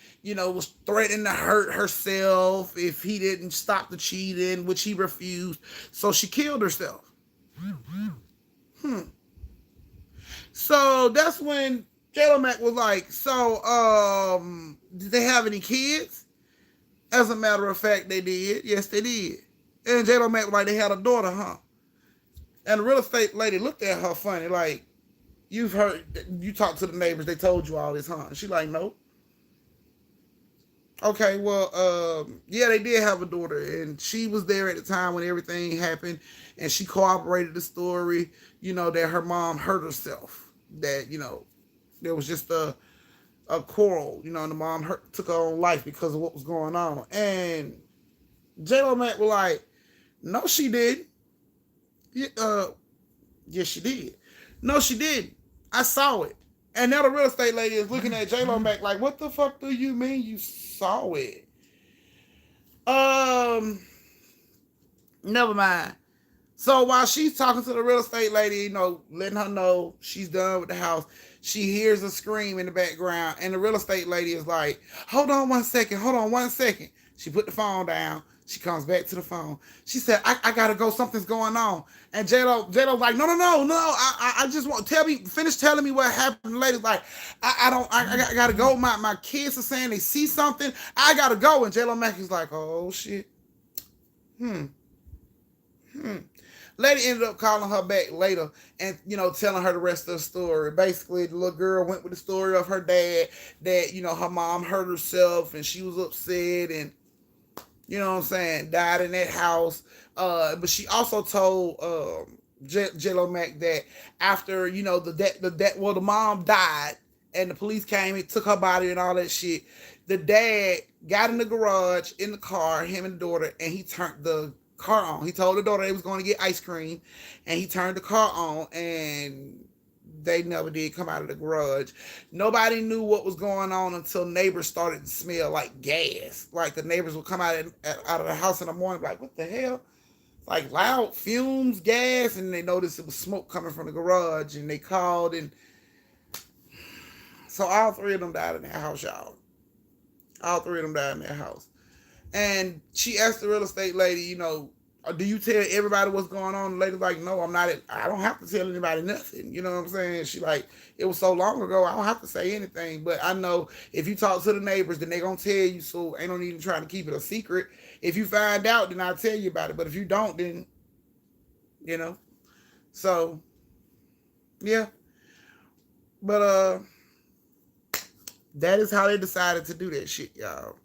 was threatening to hurt herself if he didn't stop the cheating, which he refused. So she killed herself. Hmm. So that's when J-Lo Mac was like, so did they have any kids? As a matter of fact, they did. Yes, they did. And J-Lo Mac was like, they had a daughter, huh? And the real estate lady looked at her funny, like, you've heard, you talked to the neighbors, they told you all this, huh? And she like, no. Okay, well, yeah, they did have a daughter, and she was there at the time when everything happened, and she corroborated the story, that her mom hurt herself, that, there was just a quarrel, and the mom took her own life because of what was going on. And J-Lo Mac was like, no, she didn't. Yeah, yes, she did. No, she didn't. I saw it. And now the real estate lady is looking at J-Lo Mac like, what the fuck do you mean you saw it? Never mind. So while she's talking to the real estate lady, letting her know she's done with the house, she hears a scream in the background, and the real estate lady is like, hold on one second. She put the phone down. She comes back to the phone. She said, I gotta go. Something's going on. And J-Lo's like, no. I just want finish telling me what happened. The lady's like, I gotta go. My kids are saying they see something. I gotta go. And J-Lo Mac is like, oh shit. Lady ended up calling her back later and, telling her the rest of the story. Basically, the little girl went with the story of her dad that, her mom hurt herself and she was upset and, died in that house. But she also told J-Lo Mac that after, the mom died and the police came and took her body and all that shit, the dad got in the garage, in the car, him and the daughter, and he turned the car on. He told the daughter they was going to get ice cream, and he turned the car on, and they never did come out of the garage. Nobody knew what was going on until neighbors started to smell like gas. Like the neighbors would come out of the house in the morning like, what the hell? Like loud fumes, gas, and they noticed it was smoke coming from the garage, and they called, and so all three of them died in that house, y'all. All three of them died in that house. And she asked the real estate lady, do you tell everybody what's going on? The lady's like, no, I don't have to tell anybody nothing. You know what I'm saying? She like, it was so long ago, I don't have to say anything. But I know if you talk to the neighbors, then they're going to tell you, so ain't no need in trying to keep it a secret. If you find out, then I'll tell you about it. But if you don't, then, So, yeah. But, that is how they decided to do that shit, y'all.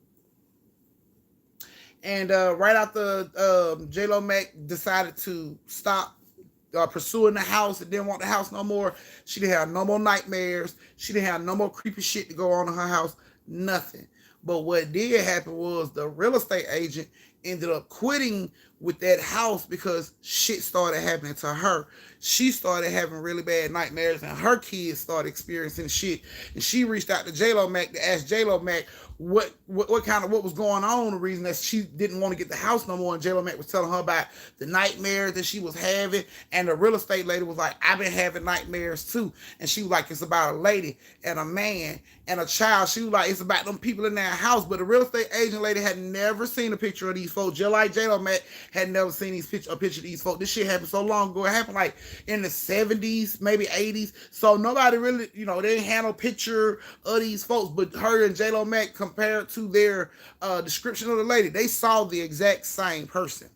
And right after J-Lo Mac decided to stop pursuing the house and didn't want the house no more, she didn't have no more nightmares. She didn't have no more creepy shit to go on in her house. Nothing. But what did happen was the real estate agent ended up quitting with that house because shit started happening to her. She started having really bad nightmares, and her kids started experiencing shit. And she reached out to J-Lo Mac to ask J-Lo Mac what was going on, the reason that she didn't want to get the house no more. And J-Lo Mac was telling her about the nightmares that she was having. And the real estate lady was like, I've been having nightmares too. And she was like, it's about a lady and a man and a child. She was like, it's about them people in that house. But the real estate agent lady had never seen a picture of these folks, just like J-Lo Mac had never seen a picture of these folks. This shit happened so long ago. It happened like in the 70s, maybe 80s. So nobody really, they didn't have no picture of these folks. But her and J-Lo Mac, compared to their description of the lady, they saw the exact same person.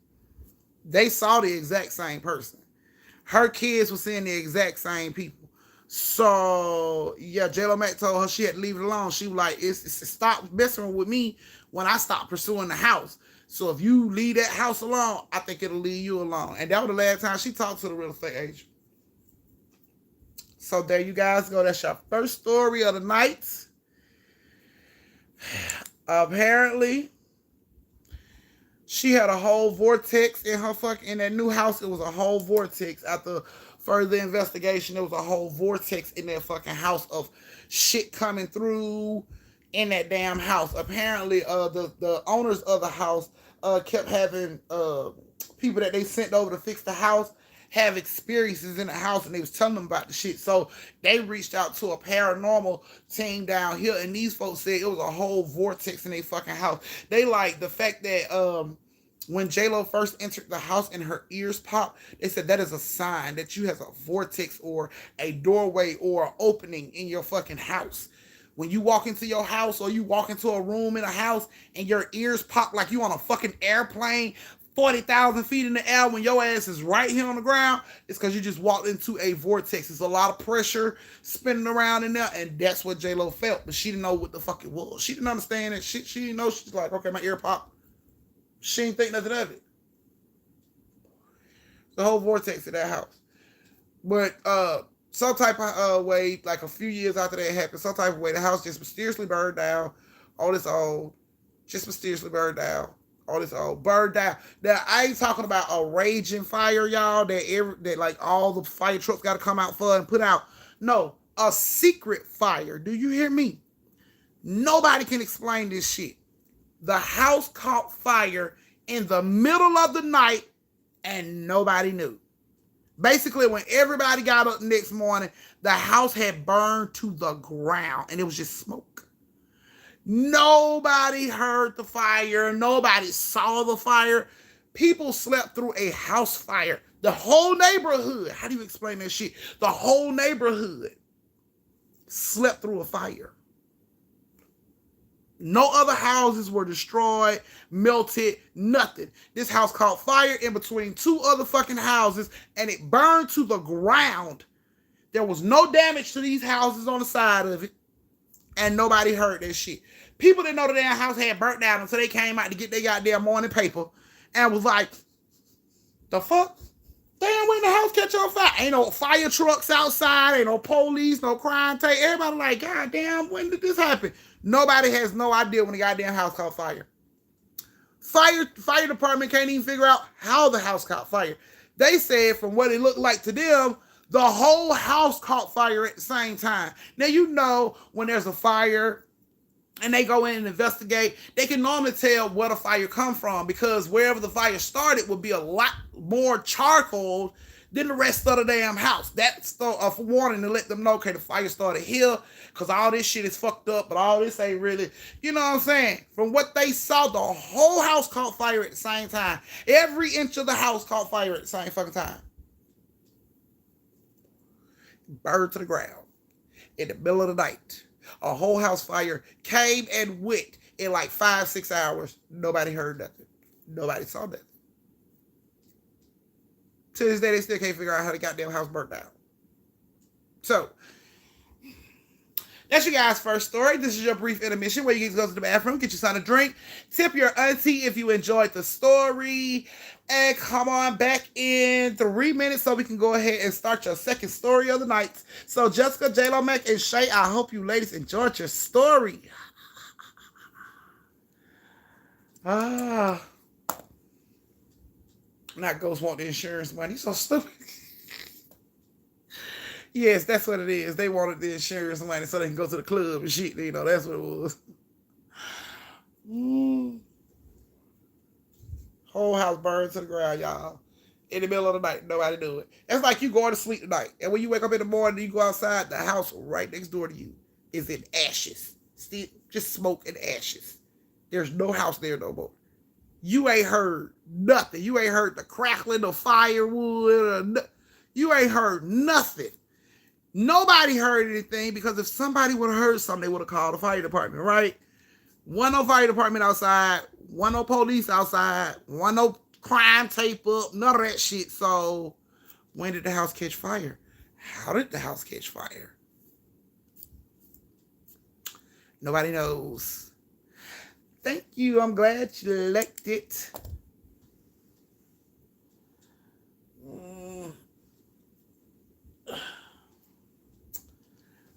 Her kids were seeing the exact same people. So yeah, J-Lo Mac told her she had to leave it alone. She was like, it's stop messing with me when I stop pursuing the house. So if you leave that house alone, I think it'll leave you alone. And that was the last time she talked to the real estate agent. So there you guys go. That's your first story of the night. Apparently, she had a whole vortex in in that new house. It was a whole vortex. After further investigation, there was a whole vortex in that fucking house of shit coming through in that damn house. Apparently, the owners of the house kept having people that they sent over to fix the house have experiences in the house, and they was telling them about the shit. So they reached out to a paranormal team down here, and these folks said it was a whole vortex in their fucking house. They like the fact that when J-Lo first entered the house and her ears popped, they said that is a sign that you have a vortex or a doorway or an opening in your fucking house. When you walk into your house or you walk into a room in a house and your ears pop like you on a fucking airplane 40,000 feet in the air when your ass is right here on the ground, it's because you just walked into a vortex. It's a lot of pressure spinning around in there, and that's what J-Lo felt, but she didn't know what the fuck it was. She didn't understand it. She didn't know. She's like, okay, my ear popped. She didn't think nothing of it. The whole vortex of that house. But some type of way, like a few years after that happened, some type of way, the house just mysteriously burned down. All this old, just mysteriously burned down. All this old burned down. Now I ain't talking about a raging fire, y'all. That like all the fire trucks got to come out for and put out. No, a secret fire. Do you hear me? Nobody can explain this shit. The house caught fire in the middle of the night, and nobody knew. Basically, when everybody got up next morning, the house had burned to the ground, and it was just smoke. Nobody heard the fire. Nobody saw the fire. People slept through a house fire. The whole neighborhood, how do you explain that shit? The whole neighborhood slept through a fire. No other houses were destroyed, melted, nothing. This house caught fire in between two other fucking houses, and it burned to the ground. There was no damage to these houses on the side of it, and nobody heard that shit. People didn't know the damn house had burnt down until they came out to get their goddamn morning paper and was like, the fuck? Damn, when the house catch on fire? Ain't no fire trucks outside, ain't no police, no crime tape. Everybody like, goddamn, when did this happen? Nobody has no idea when the goddamn house caught fire. Fire department can't even figure out how the house caught fire. They said from what it looked like to them, the whole house caught fire at the same time. Now, you know, when there's a fire and they go in and investigate, they can normally tell where the fire come from, because wherever the fire started would be a lot more charcoal than the rest of the damn house. That's a warning to let them know, okay, the fire started here, because all this shit is fucked up, but all this ain't really, you know what I'm saying? From what they saw, the whole house caught fire at the same time. Every inch of the house caught fire at the same fucking time. Burned to the ground in the middle of the night. A whole house fire came and went in like 5-6 hours. Nobody heard nothing. Nobody saw nothing. To this day, they still can't figure out how the goddamn house burnt down. So, that's your guys' first story. This is your brief intermission where you can go to the bathroom, get your son a drink, tip your auntie if you enjoyed the story, and come on back in 3 minutes so we can go ahead and start your second story of the night. So Jessica, J-Lo, Mac, and Shay, I hope you ladies enjoyed your story. Not ghosts want the insurance money. So stupid. Yes, that's what it is. They wanted the insurance money so they can go to the club and shit. You know, that's what it was. Whole house burned to the ground, y'all. In the middle of the night, nobody knew it. It's like you going to sleep tonight, and when you wake up in the morning, you go outside, the house right next door to you is in ashes. Still, just smoke and ashes. There's no house there no more. You ain't heard nothing. You ain't heard the crackling of firewood. You ain't heard nothing. Nobody heard anything, because if somebody would have heard something, they would have called the fire department, right? One no fire department outside, one no police outside, one no crime tape up, none of that shit. So when did the house catch fire? How did the house catch fire? Nobody knows. Thank you. I'm glad you liked it.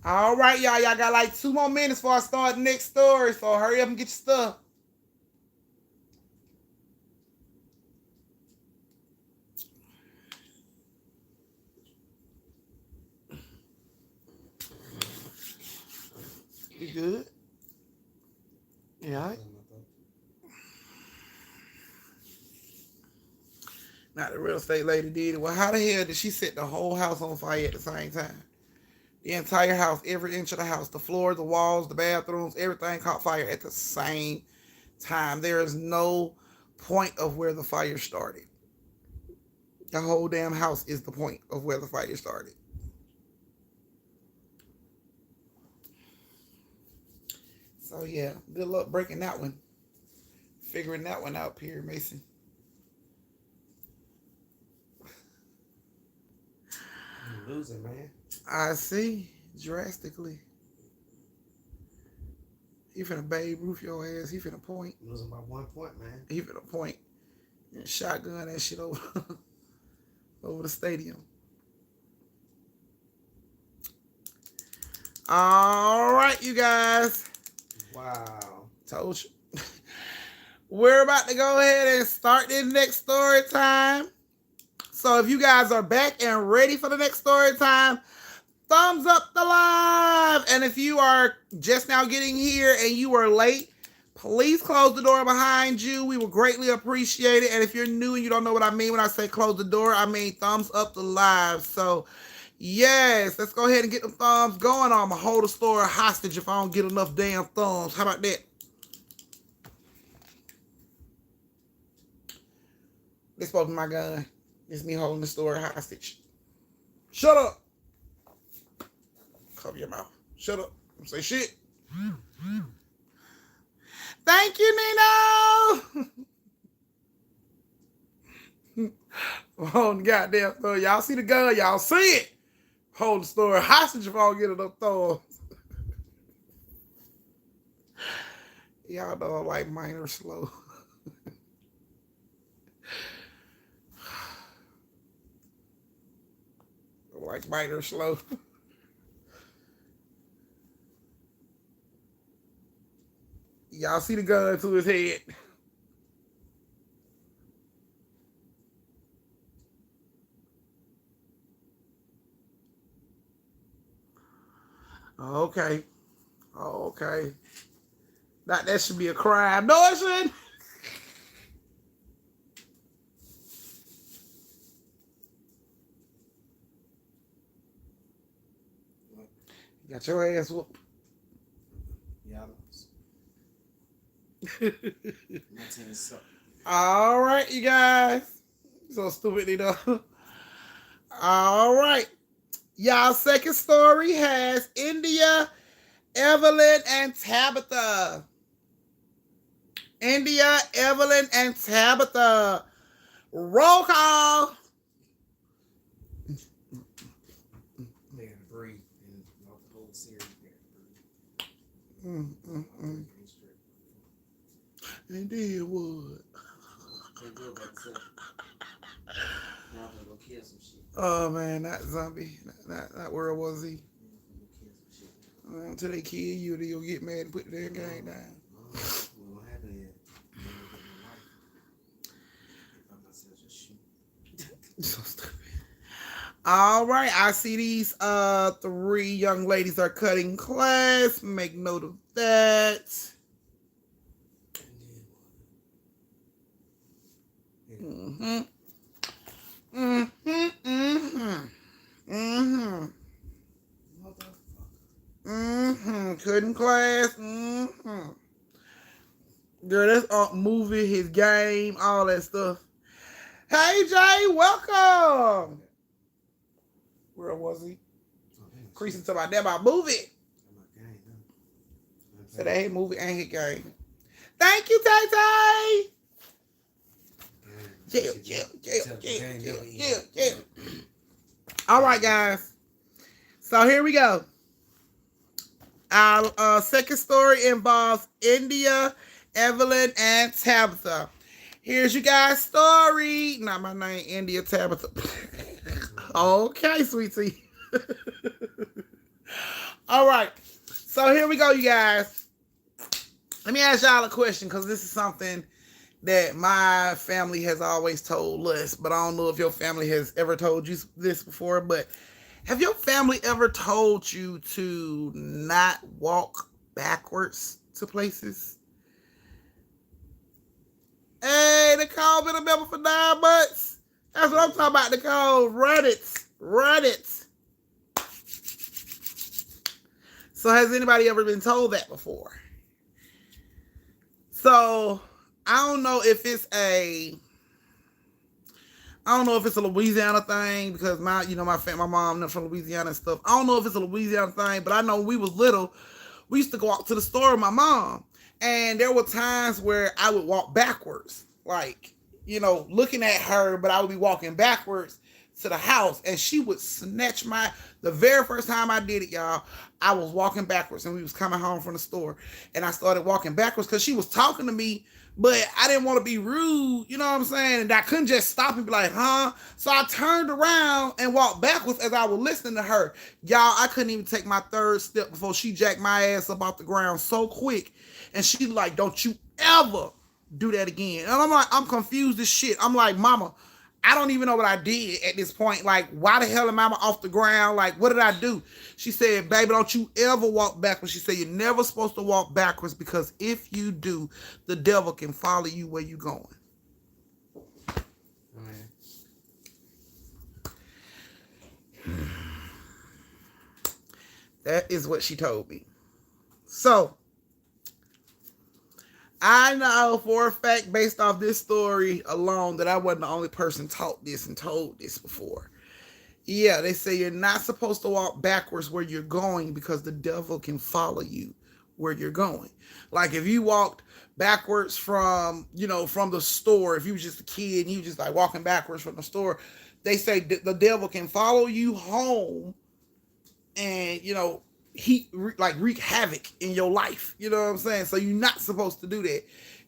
All right, y'all. Y'all got like 2 more minutes before I start the next story. So hurry up and get your stuff. You good? Yeah. Not the real estate lady did it. Well, how the hell did she set the whole house on fire at the same time? The entire house, every inch of the house, the floor, the walls, the bathrooms, everything caught fire at the same time. There is no point of where the fire started. The whole damn house is the point of where the fire started. So yeah, good luck breaking that one. Figuring that one out, Pierre Mason. You losing, man. I see. Drastically. He finna Babe Ruth your ass. He finna point. Losing by 1 point, man. He finna point and shotgun that shit over over the stadium. All right, you guys. Wow. Told you. We're about to go ahead and start this next story time. So if you guys are back and ready for the next story time, thumbs up the live. And if you are just now getting here and you are late, please close the door behind you. We will greatly appreciate it. And if you're new and you don't know what I mean when I say close the door, I mean thumbs up the live. So yes, let's go ahead and get the thumbs going. I'm going to hold the store hostage if I don't get enough damn thumbs. How about that? This supposed to be my gun. It's me holding the store hostage. Shut up. Cover your mouth. Shut up. Don't say shit. Thank you, Nino. Hold the goddamn store. Y'all see the gun? Y'all see it? Hold the store hostage if I don't get enough thumbs. Y'all know I like minor slow. Like minor slow. Y'all see the gun to his head. Okay. Okay. That should be a crime. No, it shouldn't. Got your ass whooped. Yeah, all right, you guys. So stupid, you know. All right. Y'all second story has India, Evelyn, and Tabitha. India, Evelyn, and Tabitha. Roll call. They gotta breathe and not the whole series. They gotta breathe. They did what? They did that. Now they're gonna kill some shit. Oh man, not zombie, not World War Z. Until they kill you, then you'll get mad and put their game down. What will happen is I'm just shoot. So stupid. All right, I see these three young ladies are cutting class. Make note of that. Mm-hmm. Mm-hmm. Mm-hmm. Mm-hmm. Mm-hmm. Cutting class. Mm-hmm. Girl, that's movie, his game, all that stuff. Hey Jay, welcome. Where was he? Creasing to my damn movie. So that his movie ain't his game. Thank you, Tay Tay. Yeah. All right, guys. So here we go. Our second story involves India, Evelyn, and Tabitha. Here's you guys' story. Not my name, India Tabitha. Okay, sweetie. All right. So here we go, you guys. Let me ask y'all a question, because this is something that my family has always told us, but I don't know if your family has ever told you this before, but have your family ever told you to not walk backwards to places? Nicole been a member for 9 months. That's what I'm talking about, Nicole. Run it. Run it. So has anybody ever been told that before? So I don't know if it's a Louisiana thing because my mom from Louisiana and stuff. I don't know if it's a Louisiana thing, but I know when we was little, we used to go out to the store with my mom, and there were times where I would walk backwards, like, looking at her, but I would be walking backwards to the house, and she would snatch the very first time I did it, y'all, I was walking backwards, and we was coming home from the store, and I started walking backwards because she was talking to me, but I didn't want to be rude, you know what I'm saying? And I couldn't just stop and be like, huh? So I turned around and walked backwards as I was listening to her. Y'all, I couldn't even take my third step before she jacked my ass up off the ground so quick. And she like, don't you ever do that again. And I'm like, I'm confused as shit. I'm like, mama, I don't even know what I did at this point. Like, why the hell am I off the ground? Like, what did I do? She said, baby, don't you ever walk backwards. She said, you're never supposed to walk backwards because if you do, the devil can follow you where you going. That is what she told me. So, I know for a fact, based off this story alone, that I wasn't the only person taught this and told this before. Yeah, they say you're not supposed to walk backwards where you're going because the devil can follow you where you're going. Like if you walked backwards from the store, if you was just a kid and you just like walking backwards from the store, they say the devil can follow you home and, he wreak havoc in your life. You know what I'm saying? So you're not supposed to do that.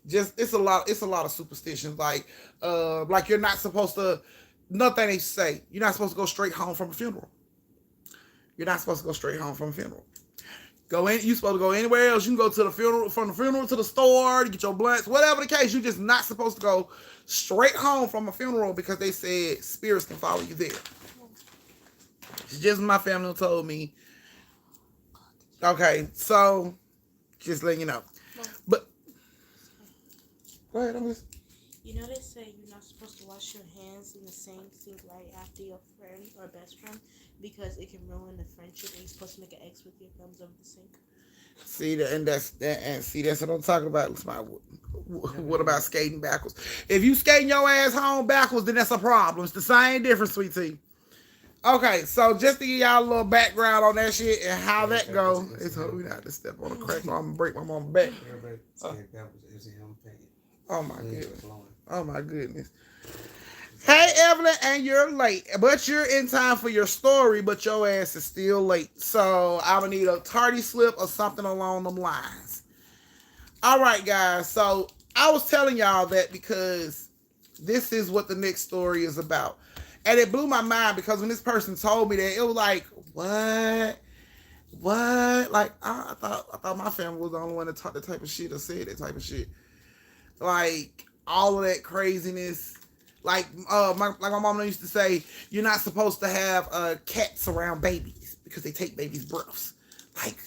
Just it's a lot of superstitions. Like you're not supposed to. Nothing they say. You're not supposed to go straight home from a funeral. You're not supposed to go straight home from a funeral. You're supposed to go anywhere else. You can go to the funeral, from the funeral to the store to get your blunts, whatever the case. You're just not supposed to go straight home from a funeral because they said spirits can follow you there. It's just my family told me. Okay, so just letting you know. But go ahead, I'm just. They say you're not supposed to wash your hands in the same sink right after your friend or best friend because it can ruin the friendship, and you're supposed to make an X with your thumbs over the sink. See that's what I'm talking about. What about skating backwards? If you skating your ass home backwards, then that's a problem. It's the same difference, sweet tea. Okay, so just to give y'all a little background on that shit and how that go, it's hope we not to step on a crack or I'm gonna break my mama's back. Oh my goodness. Oh my goodness. Hey Evelyn, and you're late, but you're in time for your story, but your ass is still late. So I'm gonna need a tardy slip or something along them lines. All right, guys. So I was telling y'all that because this is what the next story is about. And it blew my mind because when this person told me that, it was like, what? Like, I thought my family was the only one that taught that type of shit or said that type of shit. Like, all of that craziness. Like, my mom used to say, you're not supposed to have cats around babies because they take babies' breaths. Like,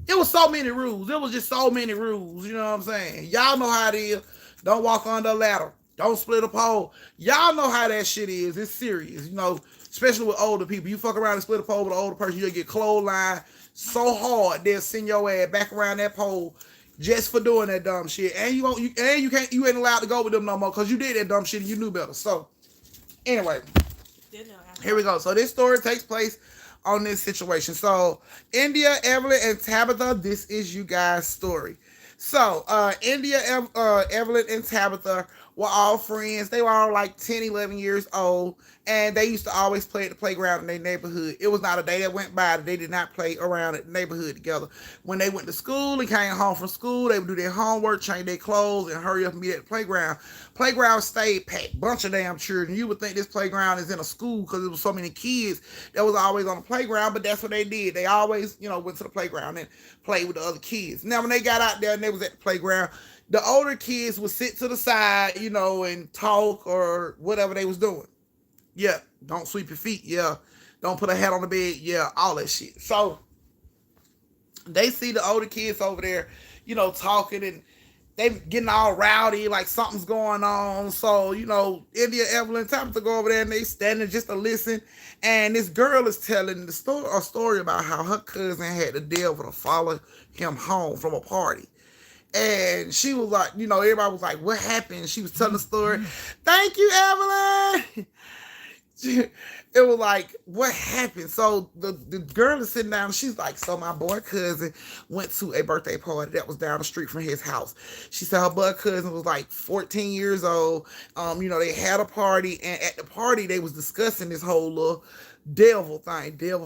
it was so many rules. It was just so many rules. You know what I'm saying? Y'all know how it is. Don't walk under a ladder. Don't split a pole. Y'all know how that shit is. It's serious, especially with older people. You fuck around and split a pole with an older person, you'll get clotheslined so hard they'll send your ass back around that pole just for doing that dumb shit. And you ain't allowed to go with them no more because you did that dumb shit and you knew better. So anyway, here we go. So this story takes place on this situation. So India, Evelyn, and Tabitha, this is you guys' story. So India, Evelyn, and Tabitha were all friends. They were all like 10, 11 years old. And they used to always play at the playground in their neighborhood. It was not a day that went by that they did not play around at the neighborhood together. When they went to school and came home from school, they would do their homework, change their clothes, and hurry up and be at the playground. Playground stayed packed. Bunch of damn children. You would think this playground is in a school because there was so many kids that was always on the playground, but that's what they did. They always, went to the playground and played with the other kids. Now, when they got out there and they was at the playground, the older kids would sit to the side, and talk or whatever they was doing. Yeah, don't sweep your feet. Yeah, don't put a hat on the bed. Yeah, all that shit. So they see the older kids over there, talking and they getting all rowdy, like something's going on. So, India, Evelyn, Tabitha go over there and they standing just to listen. And this girl is telling a story about how her cousin had the devil to follow him home from a party. And she was like, everybody was like, what happened? She was telling the story. Thank you, Evelyn. It was like, what happened? So the girl is sitting down. She's like, so my boy cousin went to a birthday party that was down the street from his house. She said her boy cousin was like 14 years old. They had a party, and at the party they was discussing this whole little devil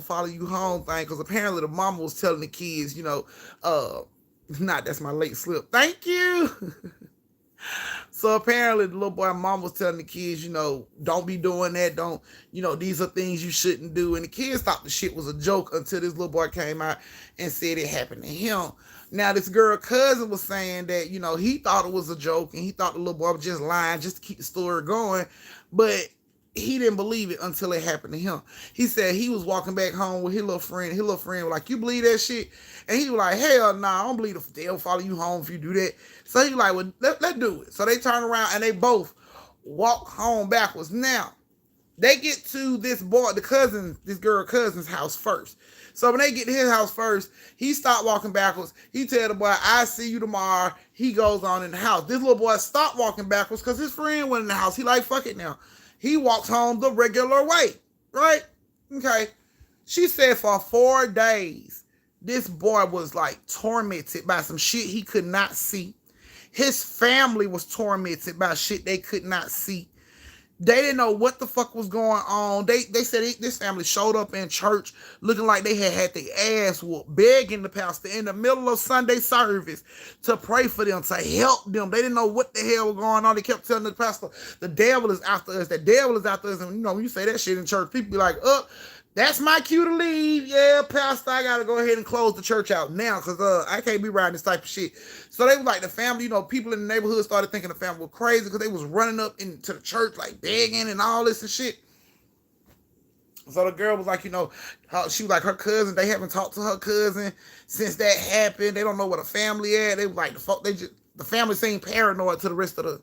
follow you home thing, because apparently the mama was telling the kids, that's my late slip. Thank you. So apparently the little boy mom was telling the kids, don't be doing that. Don't, these are things you shouldn't do. And the kids thought the shit was a joke until this little boy came out and said it happened to him. Now this girl cousin was saying that, he thought it was a joke and he thought the little boy was just lying just to keep the story going. But he didn't believe it until it happened to him. He said he was walking back home with his little friend. His little friend was like, you believe that shit? And he was like, hell nah, I don't believe the devil follow you home if you do that. So he was like, well, let's do it. So they turn around and they both walk home backwards. Now, they get to this girl cousin's house first. So when they get to his house first, he stopped walking backwards. He tell the boy, I see you tomorrow. He goes on in the house. This little boy stopped walking backwards because his friend went in the house. He like, fuck it now. He walks home the regular way, right? Okay. She said for 4 days, this boy was like tormented by some shit he could not see. His family was tormented by shit they could not see. They didn't know what the fuck was going on. They said this family showed up in church looking like they had their ass whooped, begging the pastor in the middle of Sunday service to pray for them, to help them. They didn't know what the hell was going on. They kept telling the pastor, the devil is after us. The devil is after us. And when you say that shit in church, people be like, that's my cue to leave. Yeah, pastor, I gotta go ahead and close the church out now because I can't be riding this type of shit. So they was like, the family, people in the neighborhood started thinking the family was crazy because they was running up into the church like begging and all this and shit. So the girl was like, she was like, her cousin, they haven't talked to her cousin since that happened. They don't know what a family at. They was like, the family seemed paranoid to the rest of the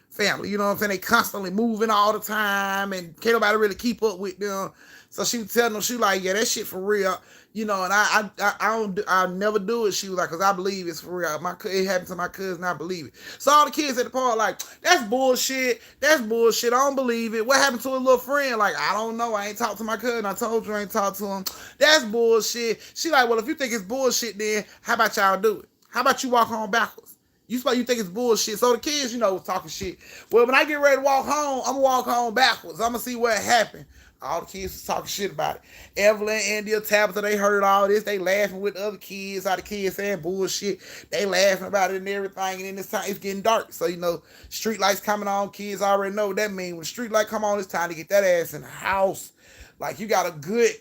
family. You know what I'm saying? They constantly moving all the time and can't nobody really keep up with them. So she was telling them, she like, yeah, that shit for real. And I'll never do it. She was like, because I believe it's for real. It happened to my cousin, I believe it. So all the kids at the park like, that's bullshit. That's bullshit. I don't believe it. What happened to a little friend? Like, I don't know. I ain't talked to my cousin. I told you I ain't talked to him. That's bullshit. She like, well, if you think it's bullshit, then how about y'all do it? How about you walk home backwards? You think it's bullshit. So the kids, was talking shit. Well, when I get ready to walk home, I'm going to walk home backwards. I'm going to see what happened. All the kids was talking shit about it. Evelyn, India, Tabitha, they heard all this. They laughing with the other kids. How the kids saying bullshit. They laughing about it and everything. And then this time it's getting dark. So, street lights coming on. Kids already know what that means. When the street light come on, it's time to get that ass in the house. Like, you got a good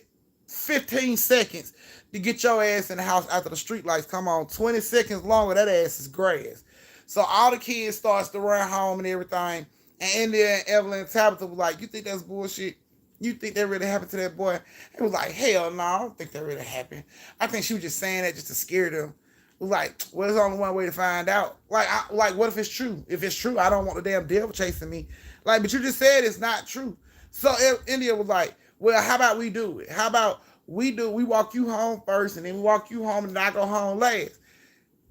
15 seconds to get your ass in the house after the street lights come on. 20 seconds longer, that ass is grass. So all the kids starts to run home and everything. And India and Evelyn and Tabitha was like, you think that's bullshit? You think that really happened to that boy? It was like, hell no, I don't think that really happened. I think she was just saying that just to scare them. It was like, well, there's only one way to find out. Like, what if it's true? If it's true, I don't want the damn devil chasing me. Like, but you just said it's not true. So India was like, well, how about we do it? How about we walk you home first and then we walk you home and then I go home last?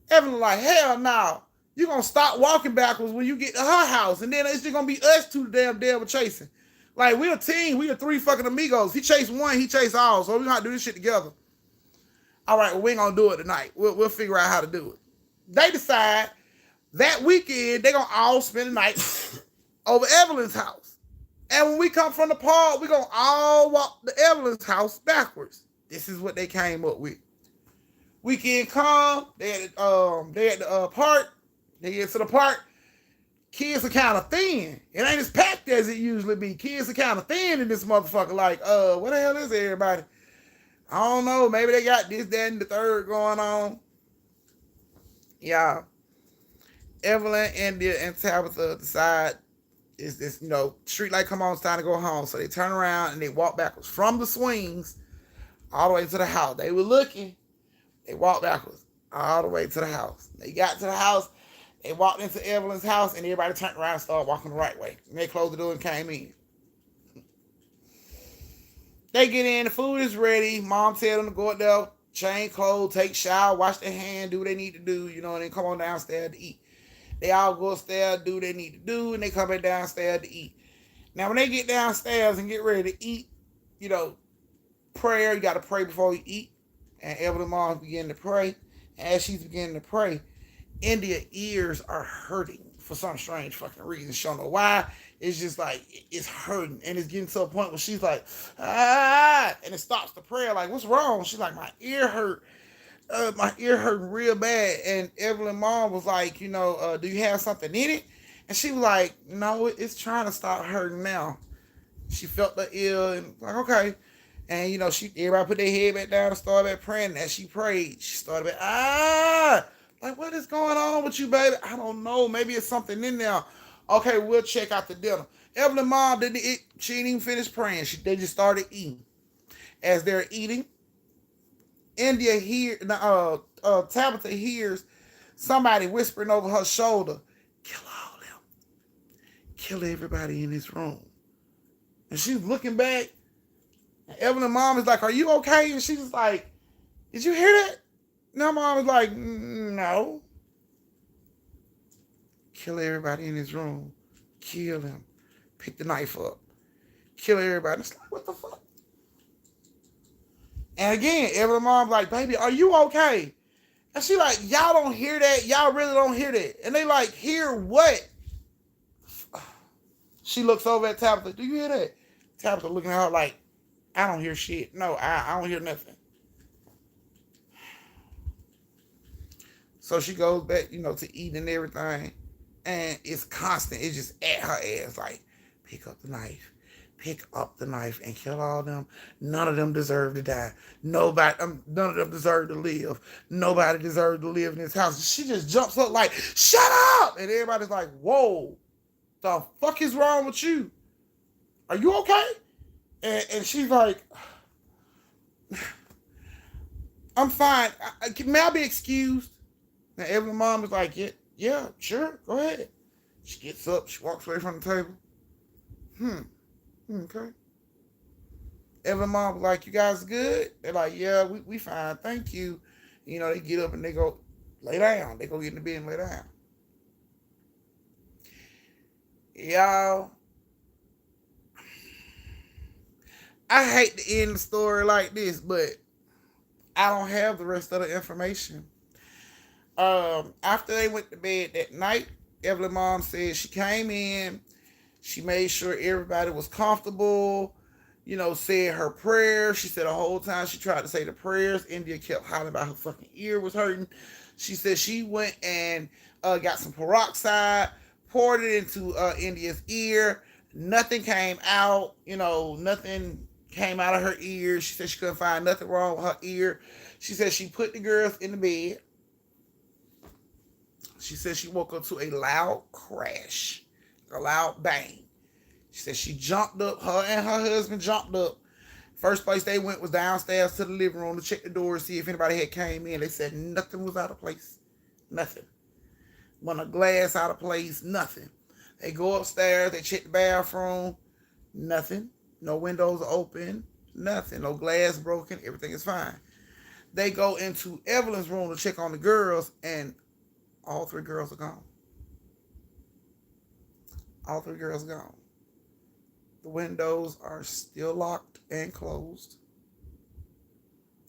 Evelyn was like, hell no. You're going to stop walking backwards when you get to her house. And then it's just going to be us two the damn devil chasing. Like, we're a team. We are 3 fucking amigos. He chased one, he chased all. So we're going to do this shit together. All right, well, we ain't going to do it tonight. We'll figure out how to do it. They decide that weekend they're going to all spend the night over Evelyn's house. And when we come from the park, we're going to all walk to Evelyn's house backwards. This is what they came up with. Weekend come, they at the park. They get to the park. Kids are kind of thin. It ain't as packed as it usually be. Kids are kind of thin in this motherfucker. Like, what the hell is everybody? I don't know. Maybe they got this, that, and the third going on. Yeah. Evelyn, India, and Tabitha decide is this, street light come on, it's time to go home. So they turn around and they walk backwards from the swings all the way to the house. They were looking. They walked backwards all the way to the house. They got to the house. They walked into Evelyn's house and everybody turned around and started walking the right way. And they closed the door and came in. They get in, the food is ready. Mom tell them to go up there, change clothes, take shower, wash their hand, do what they need to do, and then come on downstairs to eat. They all go upstairs, do what they need to do, and they come back downstairs to eat. Now, when they get downstairs and get ready to eat, prayer, you got to pray before you eat. And Evelyn mom began to pray. And as she's beginning to pray, India's ears are hurting for some strange fucking reason. She don't know why. It's just like, it's hurting. And it's getting to a point where she's like, ah, and it stops the prayer. Like, what's wrong? She's like, my ear hurt. My ear hurting real bad. And Evelyn mom was like, do you have something in it? And she was like, no, it's trying to stop hurting now. She felt the ear and like, okay. And everybody put their head back down and started back praying. And as she prayed, she started back, like, what is going on with you, baby? I don't know. Maybe it's something in there. Okay, we'll check out the dinner. Evelyn mom didn't eat. She didn't even finish praying. They just started eating. As they're eating, Tabitha hears somebody whispering over her shoulder, kill all of them. Kill everybody in this room. And she's looking back. And Evelyn mom is like, are you okay? And she's like, did you hear that? And her mom is like, no. Kill everybody in this room. Kill them. Pick the knife up. Kill everybody. It's like, what the fuck? And again, Evelyn mom's like, baby, are you okay? And she like, y'all don't hear that? Y'all really don't hear that? And they like, hear what? She looks over at Tabitha. Do you hear that? Tabitha looking at her like, I don't hear shit. No, I don't hear nothing. So she goes back, to eating and everything. And it's constant. It's just at her ass like, pick up the knife. Pick up the knife and kill all of them. None of them deserve to die. None of them deserve to live. Nobody deserves to live in this house. She just jumps up like, shut up! And everybody's like, whoa, the fuck is wrong with you? Are you okay? And she's like, I'm fine. May I be excused? And Evelyn mom is like, yeah, sure, go ahead. She gets up, she walks away from the table. Okay. Evelyn mom was like, you guys good? They're like, yeah, we fine, thank you. They get up and they go lay down. They go get in the bed and lay down. Y'all, I hate to end the story like this, but I don't have the rest of the information. After they went to bed that night, Evelyn mom said she came in, she made sure everybody was comfortable, said her prayers. She said the whole time she tried to say the prayers, India kept hollering about her fucking ear was hurting. She said she went and got some peroxide, poured it into India's ear. Nothing came out, nothing came out of her ear. She said she couldn't find nothing wrong with her ear. She said she put the girls in the bed. She said she woke up to a loud crash, a loud bang. She said she jumped up, her and her husband jumped up. First place they went was downstairs to the living room to check the door to see if anybody had came in. They said nothing was out of place. Nothing. Wasn't a glass out of place, nothing. They go upstairs, they check the bathroom, nothing. No windows open, nothing. No glass broken, everything is fine. They go into Evelyn's room to check on the girls, and all three girls are gone. All three girls are gone. The windows are still locked and closed.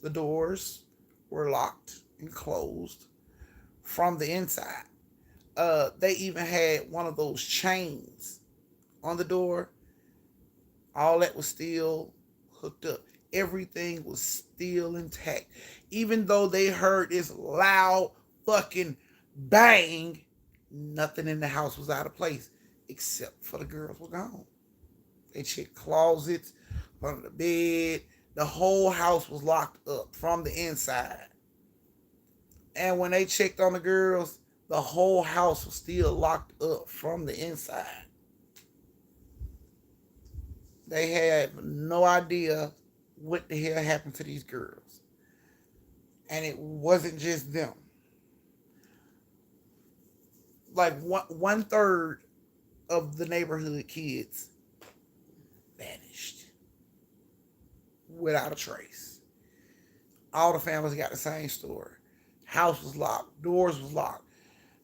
The doors were locked and closed from the inside. They even had one of those chains on the door. All that was still hooked up. Everything was still intact. Even though they heard this loud fucking bang, nothing in the house was out of place except for the girls were gone. They checked closets, under the bed. The whole house was locked up from the inside. And when they checked on the girls, the whole house was still locked up from the inside. They had no idea what the hell happened to these girls. And it wasn't just them. like one third of the neighborhood kids vanished without a trace. All the families got the same story. House was locked, doors was locked,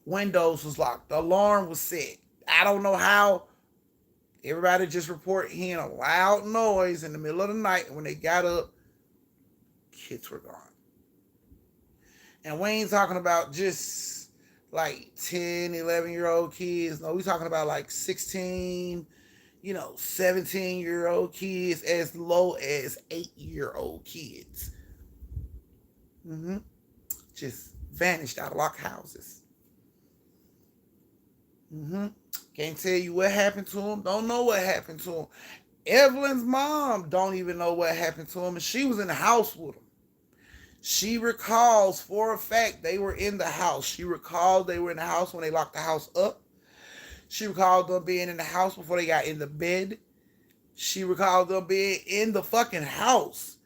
windows was locked, the alarm was set. I don't know how. Everybody just reported hearing a loud noise in the middle of the night, and when they got up, kids were gone. And we ain't talking about just like 10, 11-year-old kids. No, we talking about like 16, 17-year-old kids, as low as 8-year-old kids. Just vanished out of locked houses. Can't tell you what happened to him. Don't know what happened to him. Evelyn's mom don't even know what happened to him, and she was in the house with him. She recalls for a fact they were in the house. She recalled they were in the house when they locked the house up. She recalled them being in the house before they got in the bed. She recalled them being in the fucking house.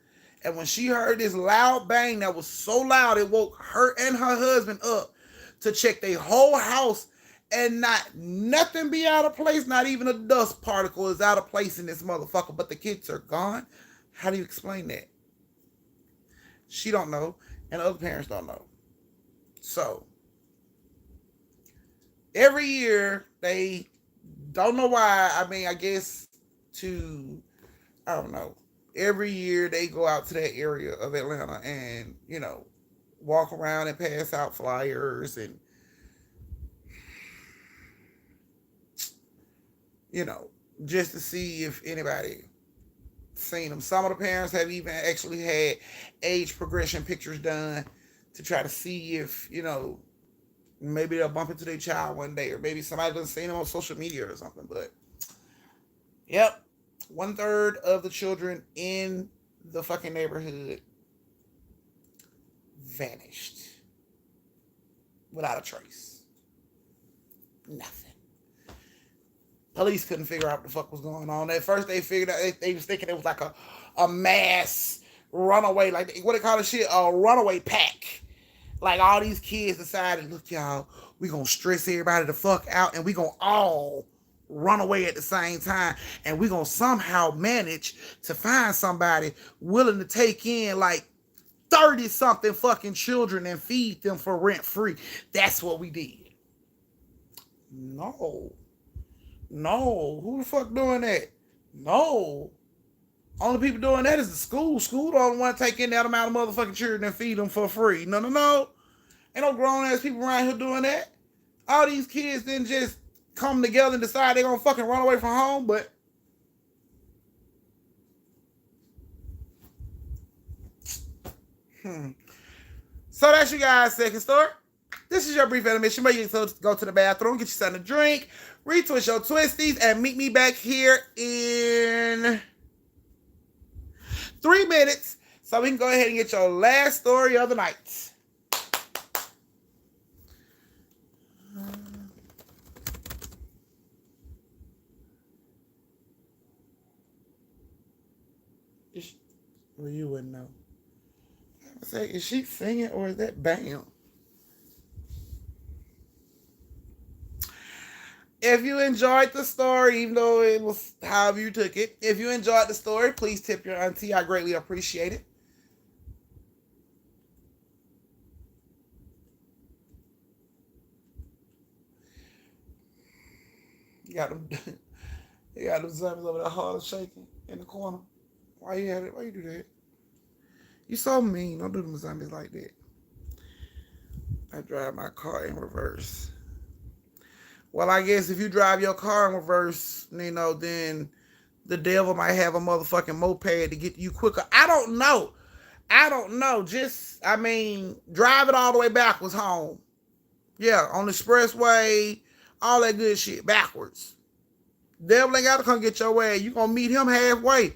And when she heard this loud bang that was so loud, it woke her and her husband up to check their whole house, and nothing be out of place. Not even a dust particle is out of place in this motherfucker. But the kids are gone. How do you explain that? She don't know, and other parents don't know. So, every year, they don't know why. I mean, I guess I don't know. Every year, they go out to that area of Atlanta and, walk around and pass out flyers and, just to see if anybody seen them. Some of the parents have even actually had age progression pictures done to try to see if, maybe they'll bump into their child one day, or maybe somebody done seen them on social media or something. But, yep, 1/3 of the children in the fucking neighborhood vanished without a trace. Nothing. Police couldn't figure out what the fuck was going on. At first, they figured out, they was thinking it was like a mass runaway, like, what they call this shit? A runaway pack. Like, all these kids decided, look, y'all, we gonna stress everybody the fuck out, and we gonna all run away at the same time, and we gonna somehow manage to find somebody willing to take in, like, 30-something fucking children and feed them for rent free. That's what we did. No, who the fuck doing that? No. Only people doing that is the school. School don't want to take in that amount of motherfucking children and feed them for free. No. Ain't no grown-ass people around here doing that. All these kids didn't just come together and decide they're going to fucking run away from home, but So that's you guys' second story. This is your brief intermission. Make sure you go to the bathroom, get you something to drink, retwist your twisties, and meet me back here in 3 minutes so we can go ahead and get your last story of the night. Well, you wouldn't know. I was like, is she singing or is that Bam? If you enjoyed the story, even though it was however you took it, if you enjoyed the story, please tip your auntie. I greatly appreciate it. You got them zombies over there hard shaking in the corner. Why you do that? You so mean. Don't do them zombies like that. I drive my car in reverse. Well, I guess if you drive your car in reverse, then the devil might have a motherfucking moped to get you quicker. I don't know. Just, drive it all the way backwards home. Yeah, on the expressway, all that good shit, backwards. Devil ain't got to come get your way. You going to meet him halfway.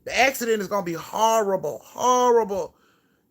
The accident is going to be horrible.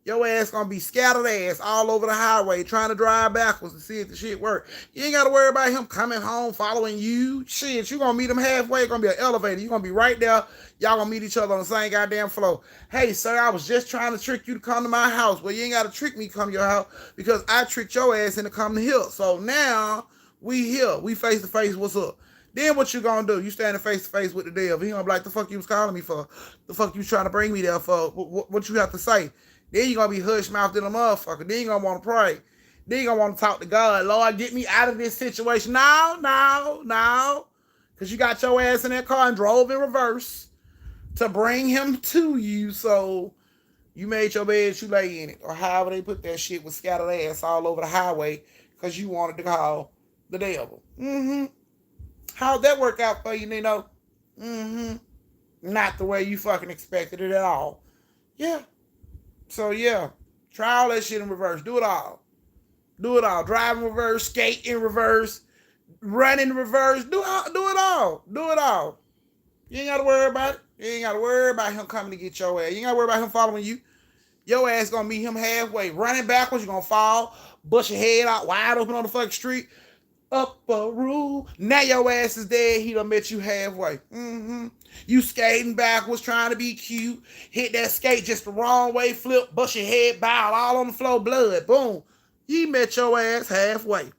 Your ass gonna be scattered ass all over the highway trying to drive backwards to see if the shit work. You ain't gotta worry about him coming home following you. Shit, you gonna meet him halfway. It's gonna be an elevator. You gonna be right there. Y'all gonna meet each other on the same goddamn floor. Hey, sir, I was just trying to trick you to come to my house. Well, you ain't gotta trick me to come to your house because I tricked your ass into coming here. So now We here. We face to face. What's up? Then what you gonna do? You standing face to face with the devil. He gonna be like, the fuck you was calling me for? The fuck you trying to bring me there for? What you have to say? Then you gonna be hush mouthed in a motherfucker. Then you gonna want to pray. Then you gonna want to talk to God. Lord, get me out of this situation. No. Because you got your ass in that car and drove in reverse to bring him to you. So you made your bed, you lay in it. Or however they put that shit with scattered ass all over the highway because you wanted to call the devil. How'd that work out for you, Nino? Not the way you fucking expected it at all. Yeah. So yeah, try all that shit in reverse. Do it all. Drive in reverse, skate in reverse, run in reverse. Do it all. You ain't gotta worry about it. You ain't gotta worry about him coming to get your ass. You ain't gotta worry about him following you. Your ass gonna meet him halfway. Running backwards, you're gonna fall, bust your head out wide open on the fucking street. Up a rule. Now your ass is dead. He done met you halfway. You skating backwards, trying to be cute. Hit that skate just the wrong way, flip, bust your head, bow, all on the floor, blood. Boom. He met your ass halfway.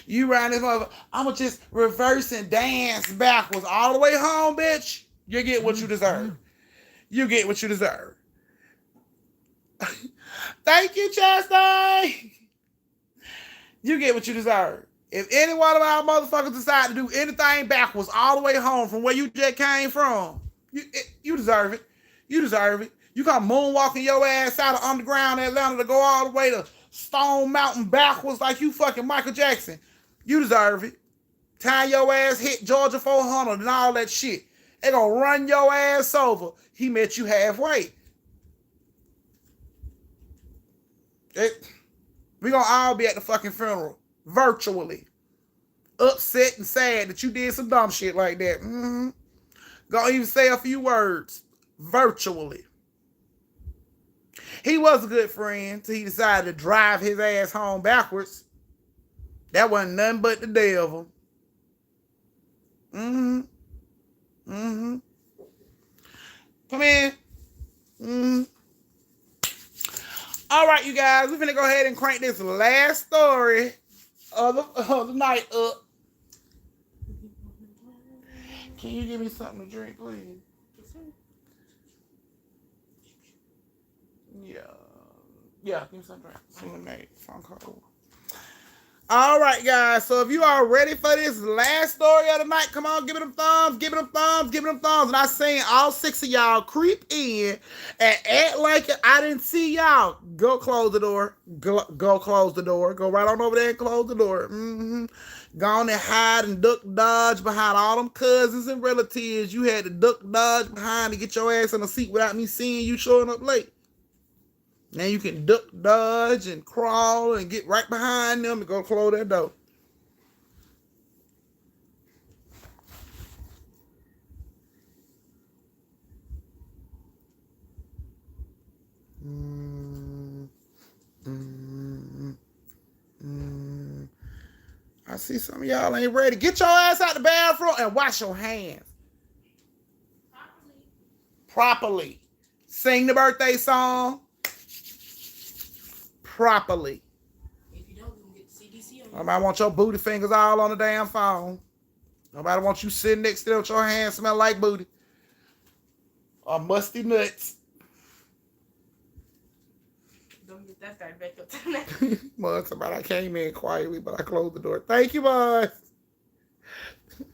You riding this motherfucker. I'ma just reverse and dance backwards all the way home, bitch. You get what you deserve. You get what you deserve. Thank you, Chastity. You get what you deserve. If any one of our motherfuckers decide to do anything backwards all the way home from where you just came from, you deserve it. You deserve it. You come moonwalking your ass out of underground Atlanta to go all the way to Stone Mountain backwards like you fucking Michael Jackson. You deserve it. Time your ass hit Georgia 400 and all that shit. They gonna run your ass over. He met you halfway. We gonna all be at the fucking funeral. Virtually. Upset and sad that you did some dumb shit like that. Gonna even say a few words. Virtually. He was a good friend till he decided to drive his ass home backwards. That wasn't nothing but the devil. Come in. All right, you guys, we're gonna go ahead and crank this last story of the night up. Can you give me something to drink, please? Yeah, give me some drink. Some lemonade. Phone call. All right, guys. So if you are ready for this last story of the night, come on, give it them thumbs, give it them thumbs, give it them thumbs. And I seen all 6 of y'all creep in and act like I didn't see y'all. Go close the door. Go close the door. Go right on over there and close the door. Go on and hide and duck dodge behind all them cousins and relatives you had to duck dodge behind to get your ass in a seat without me seeing you showing up late. Now you can duck, dodge, and crawl and get right behind them and go close that door. I see some of y'all ain't ready. Get your ass out the bathroom and wash your hands. Properly. Sing the birthday song. Properly. If you don't, we can get the CDC on you. Nobody want your booty fingers all on the damn phone. Nobody want you sitting next to them with your hands smell like booty. Or musty nuts. Don't get that started back up tonight. Well, somebody I came in quietly, but I closed the door. Thank you, boys. Do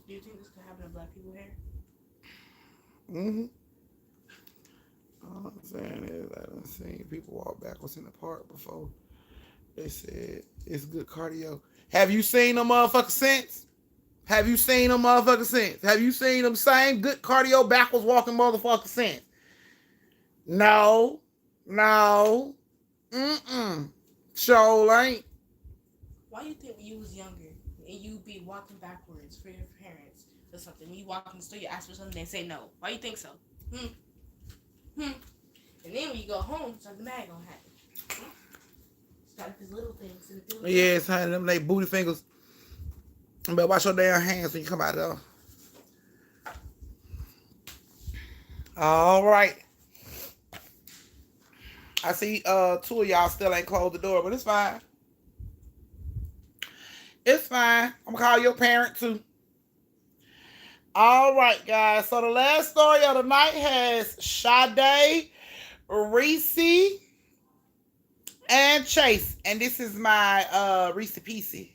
you think this could happen to black people here? All I'm saying is I done seen people walk backwards in the park before. They said it's good cardio. Have you seen them motherfuckers since? Have you seen them motherfuckers since? Have you seen them same good cardio backwards walking motherfuckers since? No. Sure ain't. Why you think when you was younger and you be walking backwards for your parents or something, when you walk in the store, you ask for something, they say no? Why you think so? And then when you go home, something bad gonna happen. Start with these little things. Yeah, it's honey, them they booty fingers. You better wash your damn hands when you come out of there. All right. I see 2 of y'all still ain't closed the door, but it's fine. It's fine. I'm gonna call your parent too. All right, guys. So the last story of the night has Sade, Reese, and Chase. And this is my Reese Piece.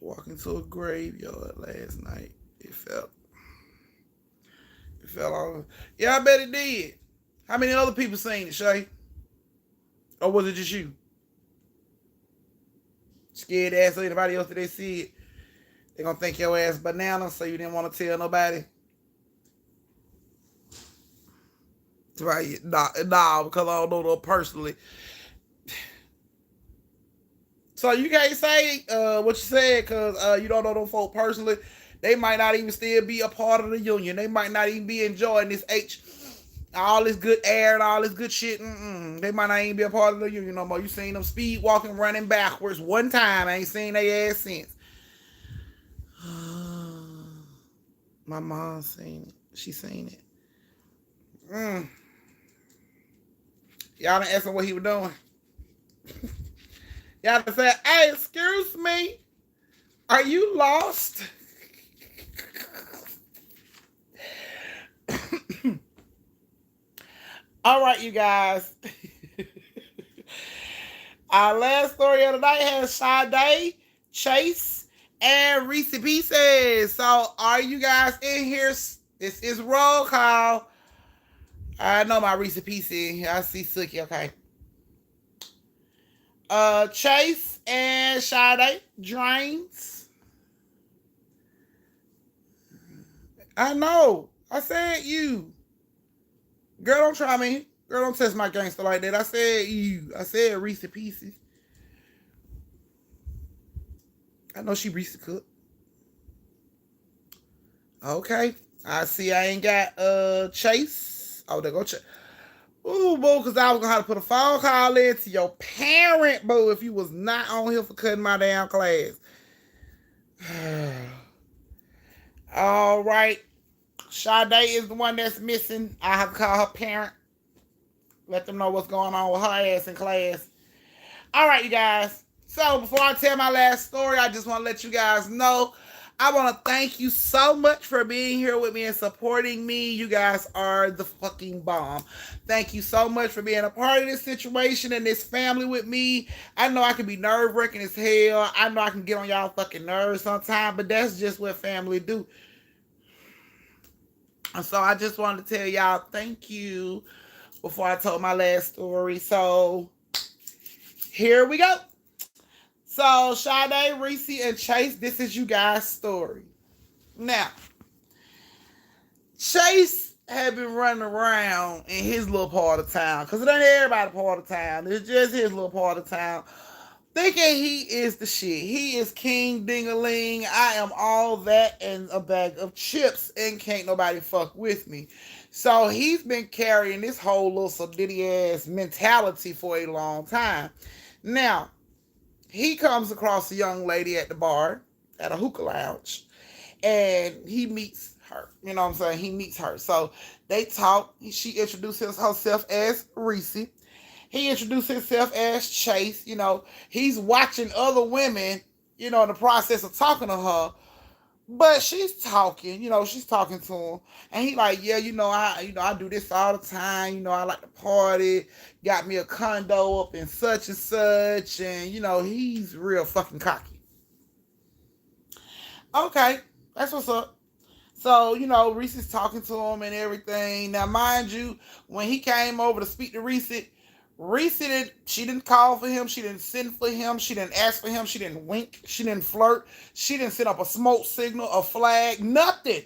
Walking to a graveyard last night. It felt on. Yeah, I bet it did. How many other people seen it, Shay? Or was it just you? Scared to ask anybody else that they see it. They gonna think your ass banana, so you didn't want to tell nobody. Right? Nah, because I don't know them personally. So you can't say what you said because you don't know them folk personally. They might not even still be a part of the union. They might not even be enjoying this all this good air and all this good shit. They might not even be a part of the union no more. You seen them speed walking, running backwards one time. I ain't seen their ass since. My mom seen it. She seen it. Y'all done asked him what he was doing. Y'all done said, hey, excuse me. Are you lost? All right, you guys. Our last story of the night has Sade, Chase, and Reese Pieces. So, are you guys in here? This is roll call. I know my Reese Pieces. I see Suki. Okay. Chase and Sade, drains. I know. I said you. Girl, don't try me. Girl, don't test my gangster like that. I said you. I said Reese Pieces. I know she Reese cook. Okay. I see I ain't got Chase. Oh, there go Chase. Ooh, boo, because I was going to have to put a phone call in to your parent, boo, if you was not on here for cutting my damn class. All right. Sade is the one that's missing. I have to call her parent. Let them know what's going on with her ass in class. All right, you guys. So before I tell my last story, I just want to let you guys know I want to thank you so much for being here with me and supporting me. You guys are the fucking bomb. Thank you so much for being a part of this situation and this family with me. I know I can be nerve-wracking as hell. I know I can get on y'all fucking nerves sometimes, but that's just what family do. And so I just wanted to tell y'all thank you before I told my last story. So here we go. So Sade, Reese, and Chase, this is you guys' story. Now, Chase had been running around in his little part of town, because it ain't everybody's part of town. It's just his little part of town, thinking he is the shit. He is King Ding-a-ling. I am all that and a bag of chips, and can't nobody fuck with me. So he's been carrying this whole little sadiddy-ass mentality for a long time. Now, he comes across a young lady at the bar, at a hookah lounge, and he meets her. You know what I'm saying? He meets her. So they talk. She introduces herself as Reese. He introduced himself as Chase. You know, he's watching other women, you know, in the process of talking to her. But she's talking, she's talking to him. And he like, yeah, I do this all the time. I like to party. Got me a condo up in such and such. And, he's real fucking cocky. Okay, that's what's up. So, Reese is talking to him and everything. Now, mind you, when he came over to speak to Reese she didn't call for him. She didn't send for him. She didn't ask for him. She didn't wink. She didn't flirt. She didn't set up a smoke signal, a flag, nothing.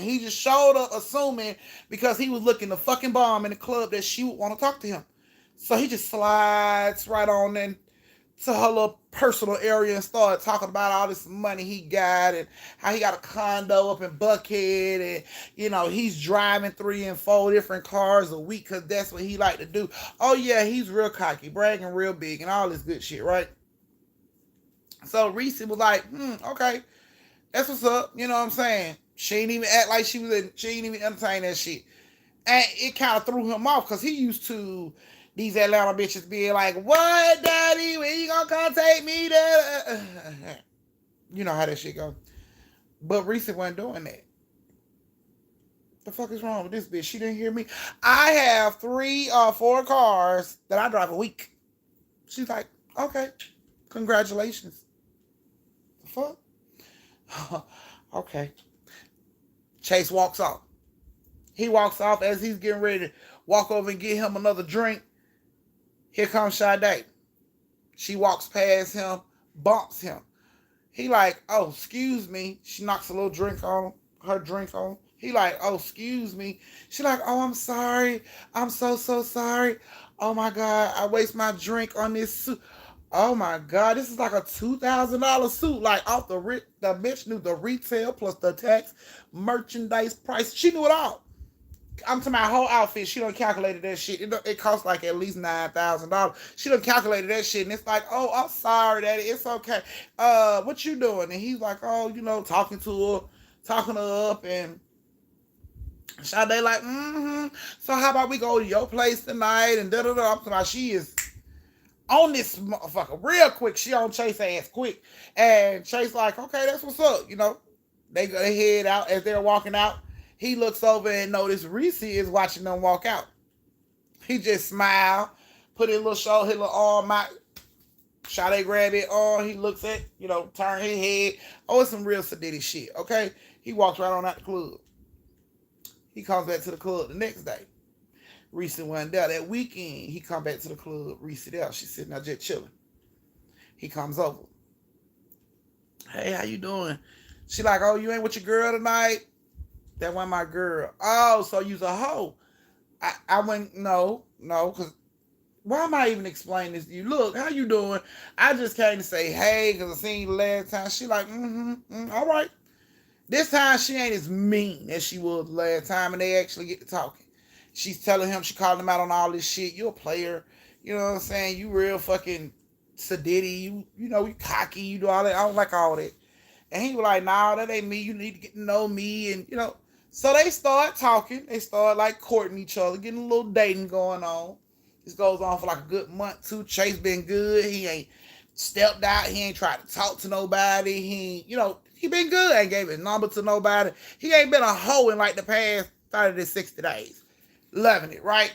He just showed up assuming because he was looking the fucking bomb in the club that she would want to talk to him. So he just slides right on in to her little personal area and started talking about all this money he got and how he got a condo up in Buckhead and, he's driving 3 and 4 different cars a week because that's what he like to do. Oh, yeah, he's real cocky, bragging real big and all this good shit, right? So Reese was like, okay, that's what's up. You know what I'm saying? She ain't even act like she ain't even entertain that shit. And it kind of threw him off because he used to These Atlanta bitches being like, what, daddy? When you gonna come take me to... You know how that shit go. But Reese wasn't doing that. The fuck is wrong with this bitch? She didn't hear me. I have 3 or 4 cars that I drive a week. She's like, okay, congratulations. The fuck? Okay. Chase walks off. He walks off as he's getting ready to walk over and get him another drink. Here comes Sade. She walks past him, bumps him. He like, oh, excuse me. She knocks a little drink on her drink on. He like, oh, excuse me. She like, oh, I'm sorry. I'm so sorry. Oh my God, I waste my drink on this suit. Oh my God, this is like a $2,000 suit. Like off the bitch knew the retail plus the tax, merchandise price. She knew it all. I'm talking about whole outfit. She done calculated that shit. It cost like at least $9,000. She done calculated that shit, and it's like, oh, I'm sorry, daddy. It's okay. What you doing? And he's like, oh, talking to her up, and Sade like, So how about we go to your place tonight? And da-da-da. I'm talking about she is on this motherfucker real quick. She on Chase ass quick. And Chase like, okay, that's what's up. They head out. As they're walking out, he looks over and notice Reese is watching them walk out. He just smiled, put his little shoulder, his little arm out. Sade grab it on. He looks at, turn his head. Oh, it's some real sadistic shit, okay? He walks right on out the club. He comes back to the club the next day. Reese wasn't there. That weekend, he come back to the club. Reese there. She's sitting there just chilling. He comes over. Hey, how you doing? She like, oh, you ain't with your girl tonight? That wasn't my girl. Oh, so you's a hoe. I went, no, because why am I even explaining this to you? Look, how you doing? I just came to say, hey, because I seen you last time. She like, all right. This time, she ain't as mean as she was last time, and they actually get to talking. She's telling him, she calling him out on all this shit. You a player. You know what I'm saying? You real fucking sadiddy. You you cocky. You do all that. I don't like all that. And he was like, nah, that ain't me. You need to get to know me. And, So they start talking. They start, like, courting each other, getting a little dating going on. This goes on for, like, a good month, too. Chase been good. He ain't stepped out. He ain't tried to talk to nobody. He been good. Ain't gave his number to nobody. He ain't been a hoe in, like, the past 30 to 60 days. Loving it, right?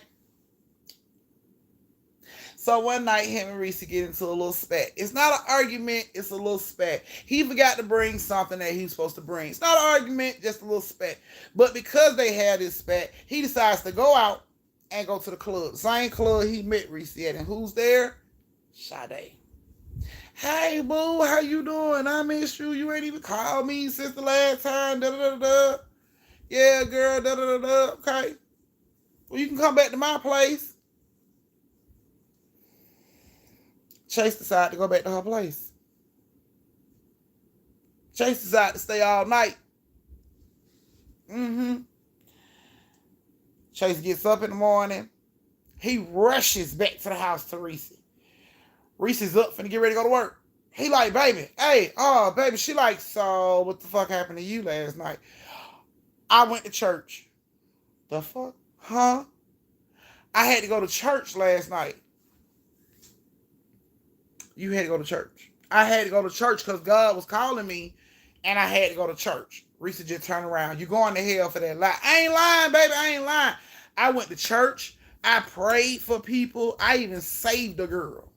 So one night, him and Reese get into a little spat. It's not an argument, it's a little spat. He forgot to bring something that he was supposed to bring. It's not an argument, just a little spat. But because they had this spat, he decides to go out and go to the club. Same club he met Reese at. And who's there? Sade. Hey, boo, how you doing? I miss you. You ain't even called me since the last time. Da-da-da-da. Yeah, girl, da-da-da-da. Okay. Well, you can come back to my place. Chase decided to go back to her place. Chase decided to stay all night. Chase gets up in the morning. He rushes back to the house to Reese. Reese is up finna get ready to go to work. He like, baby, hey, baby. She like, so what the fuck happened to you last night? I went to church. The fuck? Huh? I had to go to church last night. You had to go to church. I had to go to church because God was calling me, and I had to go to church. Reese just turned around. You going to hell for that lie. I ain't lying, baby. I ain't lying. I went to church. I prayed for people. I even saved a girl.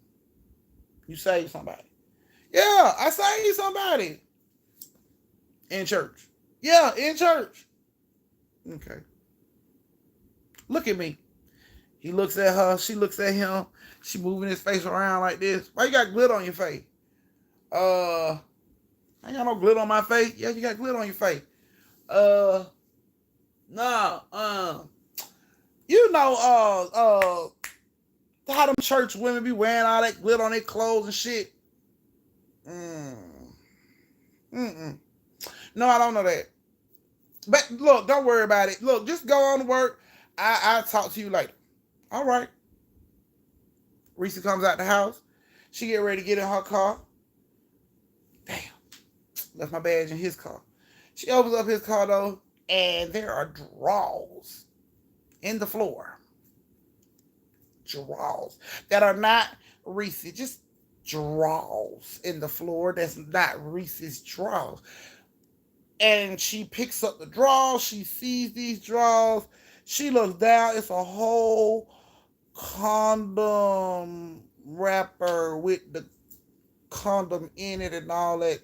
You saved somebody. Yeah, I saved somebody. In church. Yeah, in church. Okay. Look at me. He looks at her. She looks at him. She moving his face around like this. Why you got glitter on your face? I ain't got no glitter on my face. Yeah, you got glitter on your face. How them church women be wearing all that glitter on their clothes and shit. No, I don't know that. But look, don't worry about it. Look, just go on to work. I'll talk to you later. All right. Reese comes out the house. She get ready to get in her car. Damn. Left my badge in his car. She opens up his car, though, and there are drawers in the floor. drawers that are not Reese's, just drawers in the floor that's not Reese's drawers. And she picks up the drawers. She sees these drawers. She looks down. It's a whole condom wrapper with the condom in it and all that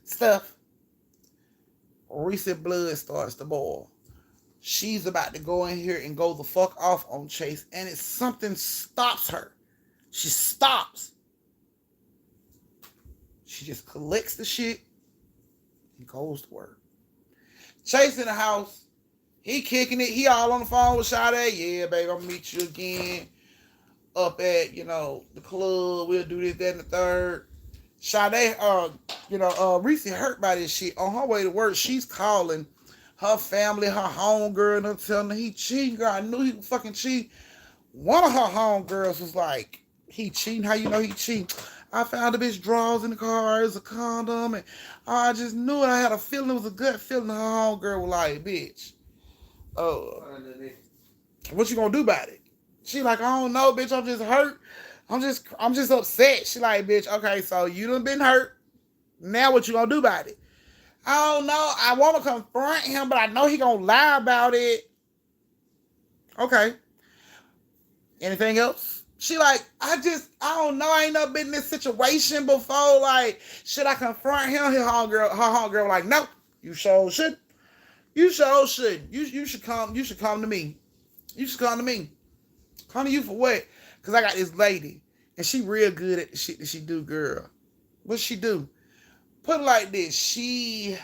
stuff. Recent blood starts to boil. She's about to go in here and go the fuck off on Chase, and it's something stops her. She stops. She just collects the shit and goes to work. Chase in the house. He kicking it. He all on the phone with Sade. Yeah, baby, I'm gonna meet you again up at, the club. We'll do this, that, and the third. Sade, Reese hurt by this shit. On her way to work, she's calling her family, her homegirl, and I'm telling her he cheating. Girl, I knew he was fucking cheating. One of her homegirls was like, he cheating? How you know he cheating? I found the bitch drawers in the car. It's a condom. And I just knew it. I had a feeling. It was a gut feeling. Her homegirl was like, bitch, what you gonna do about it? She like, I don't know, bitch. I'm just hurt. I'm just upset. She like, bitch, okay, so you done been hurt. Now what you gonna do about it? I don't know. I want to confront him, but I know he gonna lie about it. Okay. Anything else? She like, I don't know. I ain't never been in this situation before. Like, should I confront him? Her homegirl like, no, you sure should. You sure should. You should come to me. You should come to me. Come to you for what? Because I got this lady, and she real good at the shit that she do, girl. What she do? Put it like this. She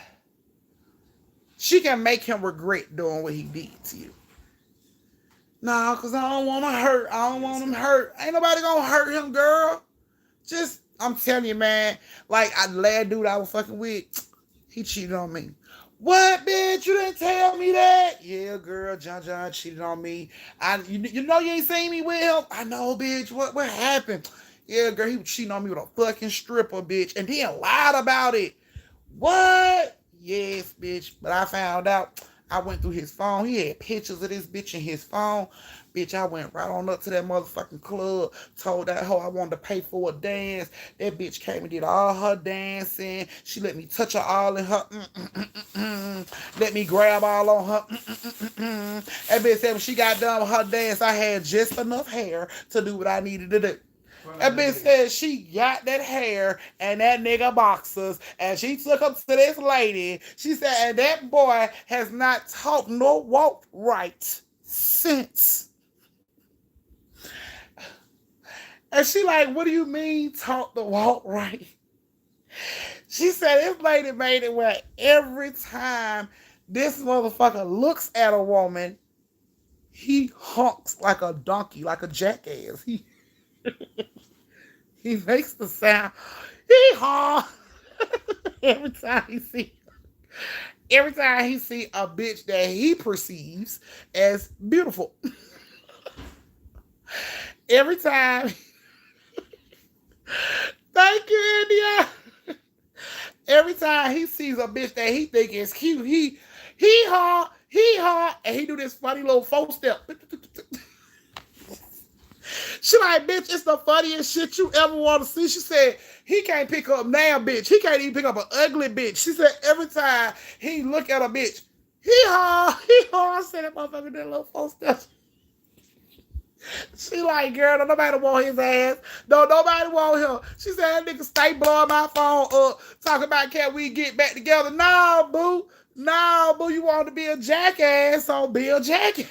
can make him regret doing what he did to you. Nah, because I don't want to hurt. I don't want him hurt. Ain't nobody going to hurt him, girl. Just, I'm telling you, man. Like, the last dude I was fucking with, he cheated on me. What, bitch? You didn't tell me that? Yeah, girl, John cheated on me. You know you ain't seen me with him? I know, bitch. What happened? Yeah, girl, he was cheating on me with a fucking stripper, bitch. And then lied about it. What? Yes, bitch. But I found out. I went through his phone. He had pictures of this bitch in his phone. Bitch, I went right on up to that motherfucking club. Told that hoe I wanted to pay for a dance. That bitch came and did all her dancing. She let me touch her all in her. Let me grab all on her. That bitch said when she got done with her dance, I had just enough hair to do what I needed to do. That bitch said she got that hair and that nigga boxers, and she took them to this lady. She said, and that boy has not talked nor walked right since. And she like, what do you mean talk the walk right? She said this lady made it where every time this motherfucker looks at a woman, he honks like a donkey, like a jackass. He makes the sound, hee-haw, every time he see a bitch that he perceives as beautiful. Every time, thank you, India. Every time he sees a bitch that he think is cute, hee-haw, and he do this funny little 4-step. She like, bitch, it's the funniest shit you ever want to see. She said, he can't pick up now, bitch. He can't even pick up an ugly bitch. She said, every time he look at a bitch, hee-haw. I said that motherfucker did a little 4-step. She like, girl, don't nobody want his ass. Don't nobody want him. She said, that nigga stay blowing my phone up, talking about can we get back together. No, boo. You want to be a jackass, so be a jackass.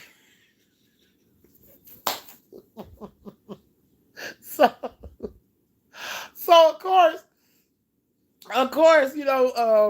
So of course,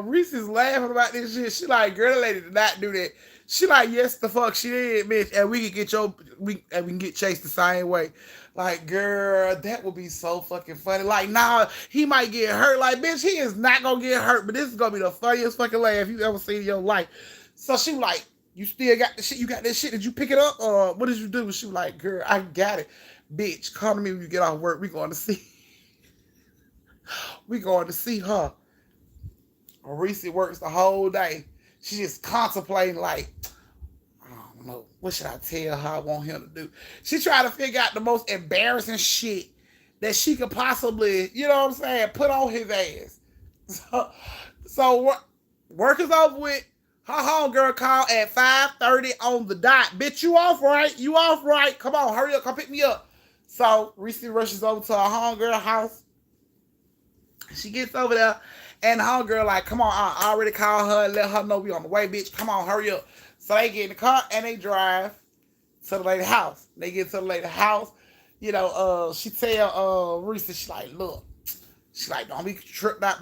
Reese is laughing about this shit. She like, girl, the lady did not do that. She like, yes, the fuck she did, bitch, and we can get Chase the same way. Like, girl, that would be so fucking funny. Like, nah, he might get hurt. Like, bitch, he is not gonna get hurt, but this is gonna be the funniest fucking laugh you ever seen in your life. So she was like, you still got the shit? You got that shit? Did you pick it up? Or what did you do? She was like, girl, I got it. Bitch, call me when you get off work. We going to see her. Reese works the whole day. She just contemplating like, oh don't know. What should I tell her I want him to do? She tried to figure out the most embarrassing shit that she could possibly, you know what I'm saying, put on his ass. So work is over with. Her homegirl called at 5:30 on the dot. Bitch, you off right? You off right? Come on, hurry up, come pick me up. So Reese rushes over to her homegirl house. She gets over there, and the homegirl like, come on, I already called her and let her know we on the way, bitch. Come on, hurry up. So they get in the car and they drive to the lady's house. They get to the lady's house. You know, she tell Reese, she like, look, she like, don't be tripped out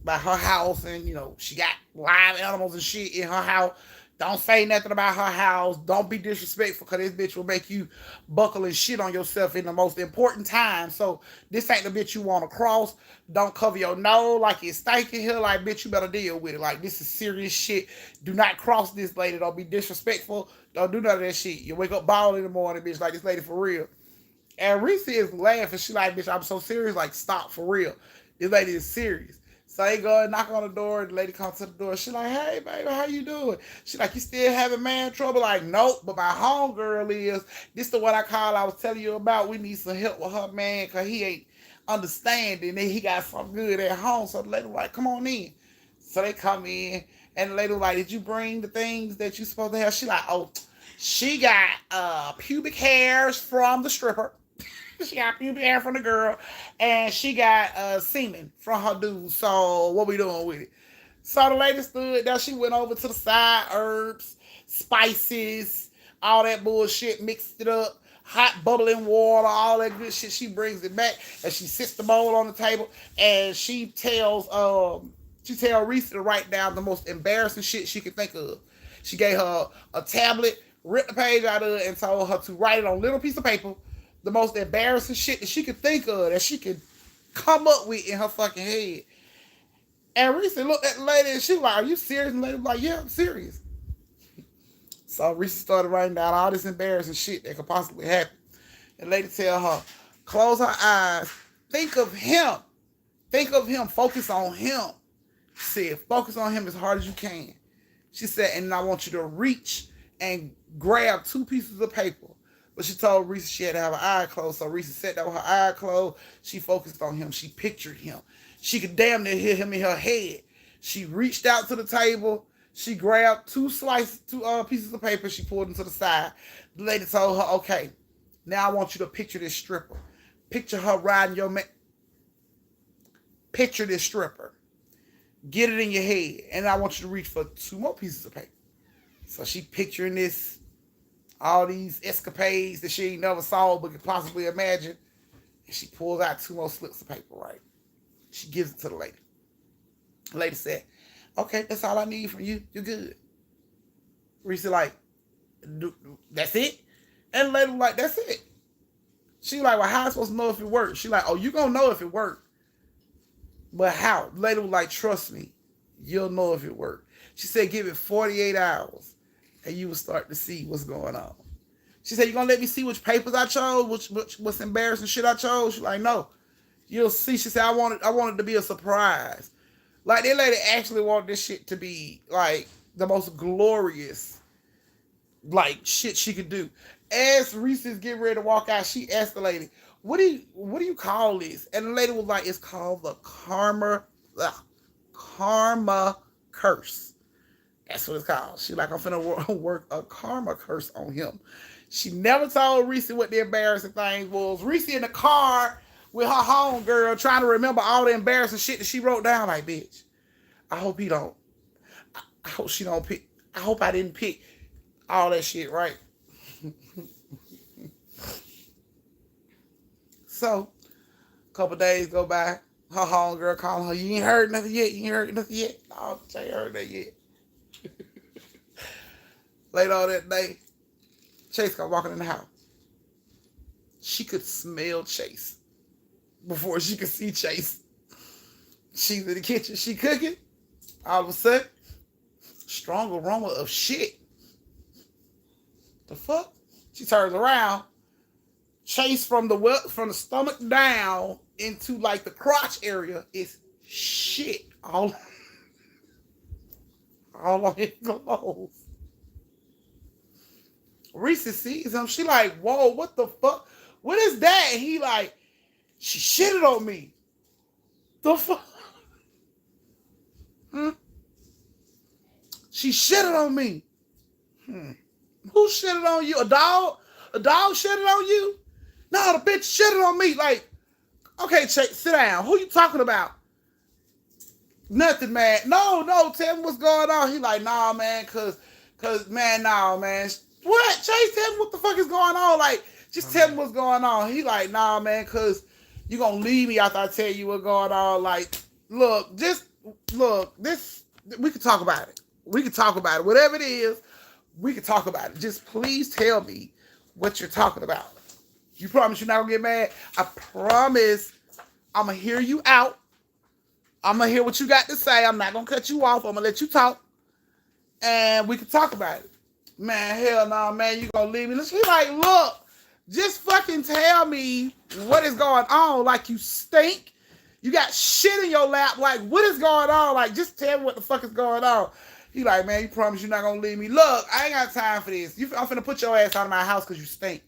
by her house, and you know, she got live animals and shit in her house. Don't say nothing about her house. Don't be disrespectful, because this bitch will make you buckle and shit on yourself in the most important time. So this ain't the bitch you want to cross. Don't cover your nose like it's stinking here. Like, bitch, you better deal with it. Like, this is serious shit. Do not cross this lady. Don't be disrespectful. Don't do none of that shit. You wake up bald in the morning, bitch, like this lady for real. And Reese is laughing. She like, bitch, I'm so serious. Like, stop, for real. This lady is serious. So they go and knock on the door. The lady comes to the door. She like, hey, baby, how you doing? She like, you still having man trouble? Like, nope, but my homegirl is. This the one I was telling you about. We need some help with her man, because he ain't understanding. And he got something good at home. So the lady was like, come on in. So they come in. And the lady was like, did you bring the things that you supposed to have? She like, oh, she got pubic hairs from the stripper. She got pubic hair from the girl, and she got semen from her dude. So what we doing with it? So the lady stood there. She went over to the side, herbs, spices, all that bullshit, mixed it up, hot bubbling water, all that good shit. She brings it back, and she sits the bowl on the table, and she tells Reese to write down the most embarrassing shit she could think of. She gave her a tablet, ripped the page out of it, and told her to write it on a little piece of paper, the most embarrassing shit that she could think of, that she could come up with in her fucking head. And Reese looked at the lady and she was like, are you serious? And the lady was like, yeah, I'm serious. So Reese started writing down all this embarrassing shit that could possibly happen. And the lady tell her, close her eyes, think of him. Think of him, focus on him. She said, focus on him as hard as you can. She said, and I want you to reach and grab 2 pieces of paper. But she told Reese she had to have her eye closed. So Reese sat there with her eye closed. She focused on him. She pictured him. She could damn near hear him in her head. She reached out to the table. She grabbed 2 pieces of paper. She pulled them to the side. The lady told her, okay, now I want you to picture this stripper. Picture her riding your man. Picture this stripper. Get it in your head. And I want you to reach for 2 more pieces of paper. So she picturing this, all these escapades that she ain't never saw but could possibly imagine. And she pulls out 2 more slips of paper, right? She gives it to the lady. The lady said, okay, that's all I need from you. You're good. Reese like, that's it? And the lady was like, that's it. She like, well, how am I supposed to know if it worked? She like, oh, you gonna know if it worked. But how? The lady was like, trust me, you'll know if it worked. She said, give it 48 hours. And you will start to see what's going on. She said, you gonna let me see which papers I chose, what's embarrassing shit I chose? She's like, no. You'll see. She said, I wanted to be a surprise. Like, that lady actually wanted this shit to be like the most glorious like shit she could do. As Reese is getting ready to walk out, she asked the lady, what do you call this? And the lady was like, it's called the karma curse. That's what it's called. She like, I'm finna work a karma curse on him. She never told Reese what the embarrassing thing was. Reese in the car with her homegirl trying to remember all the embarrassing shit that she wrote down. Like, bitch, I hope he don't. I hope she don't pick. I hope I didn't pick all that shit, right? So, a couple days go by. Her homegirl calling her, you ain't heard nothing yet? You ain't heard nothing yet? No, I ain't heard that yet. Later on that day, Chase got walking in the house. She could smell Chase before she could see Chase. She's in the kitchen, she cooking. All of a sudden, strong aroma of shit. The fuck? She turns around. Chase from the stomach down into like the crotch area is shit all on his clothes. Reese sees him. She like, whoa, what the fuck? What is that? And he like, she shitted on me. The fuck? Hmm? She shitted on me. Hmm. Who shitted on you? A dog? A dog shitted on you? No, the bitch shitted on me. Like, okay, sit down. Who you talking about? Nothing, man. No, tell me what's going on. He like, nah, man, man, nah, man. What? Chase, tell me what the fuck is going on. Like, just tell me what's going on. He like, nah, man, cause you gonna leave me after I tell you what's going on. Like, look, this, we can talk about it. We can talk about it. Whatever it is, we can talk about it. Just please tell me what you're talking about. You promise you're not gonna get mad? I promise I'm gonna hear you out. I'm gonna hear what you got to say. I'm not gonna cut you off. I'm gonna let you talk, and we can talk about it. Man, hell no, man, you gonna leave me? She like, look, just fucking tell me what is going on. Like, you stink. You got shit in your lap. Like, what is going on? Like, just tell me what the fuck is going on. He like, man, you promise you're not gonna leave me? Look, I ain't got time for this. I'm finna put your ass out of my house because you stink.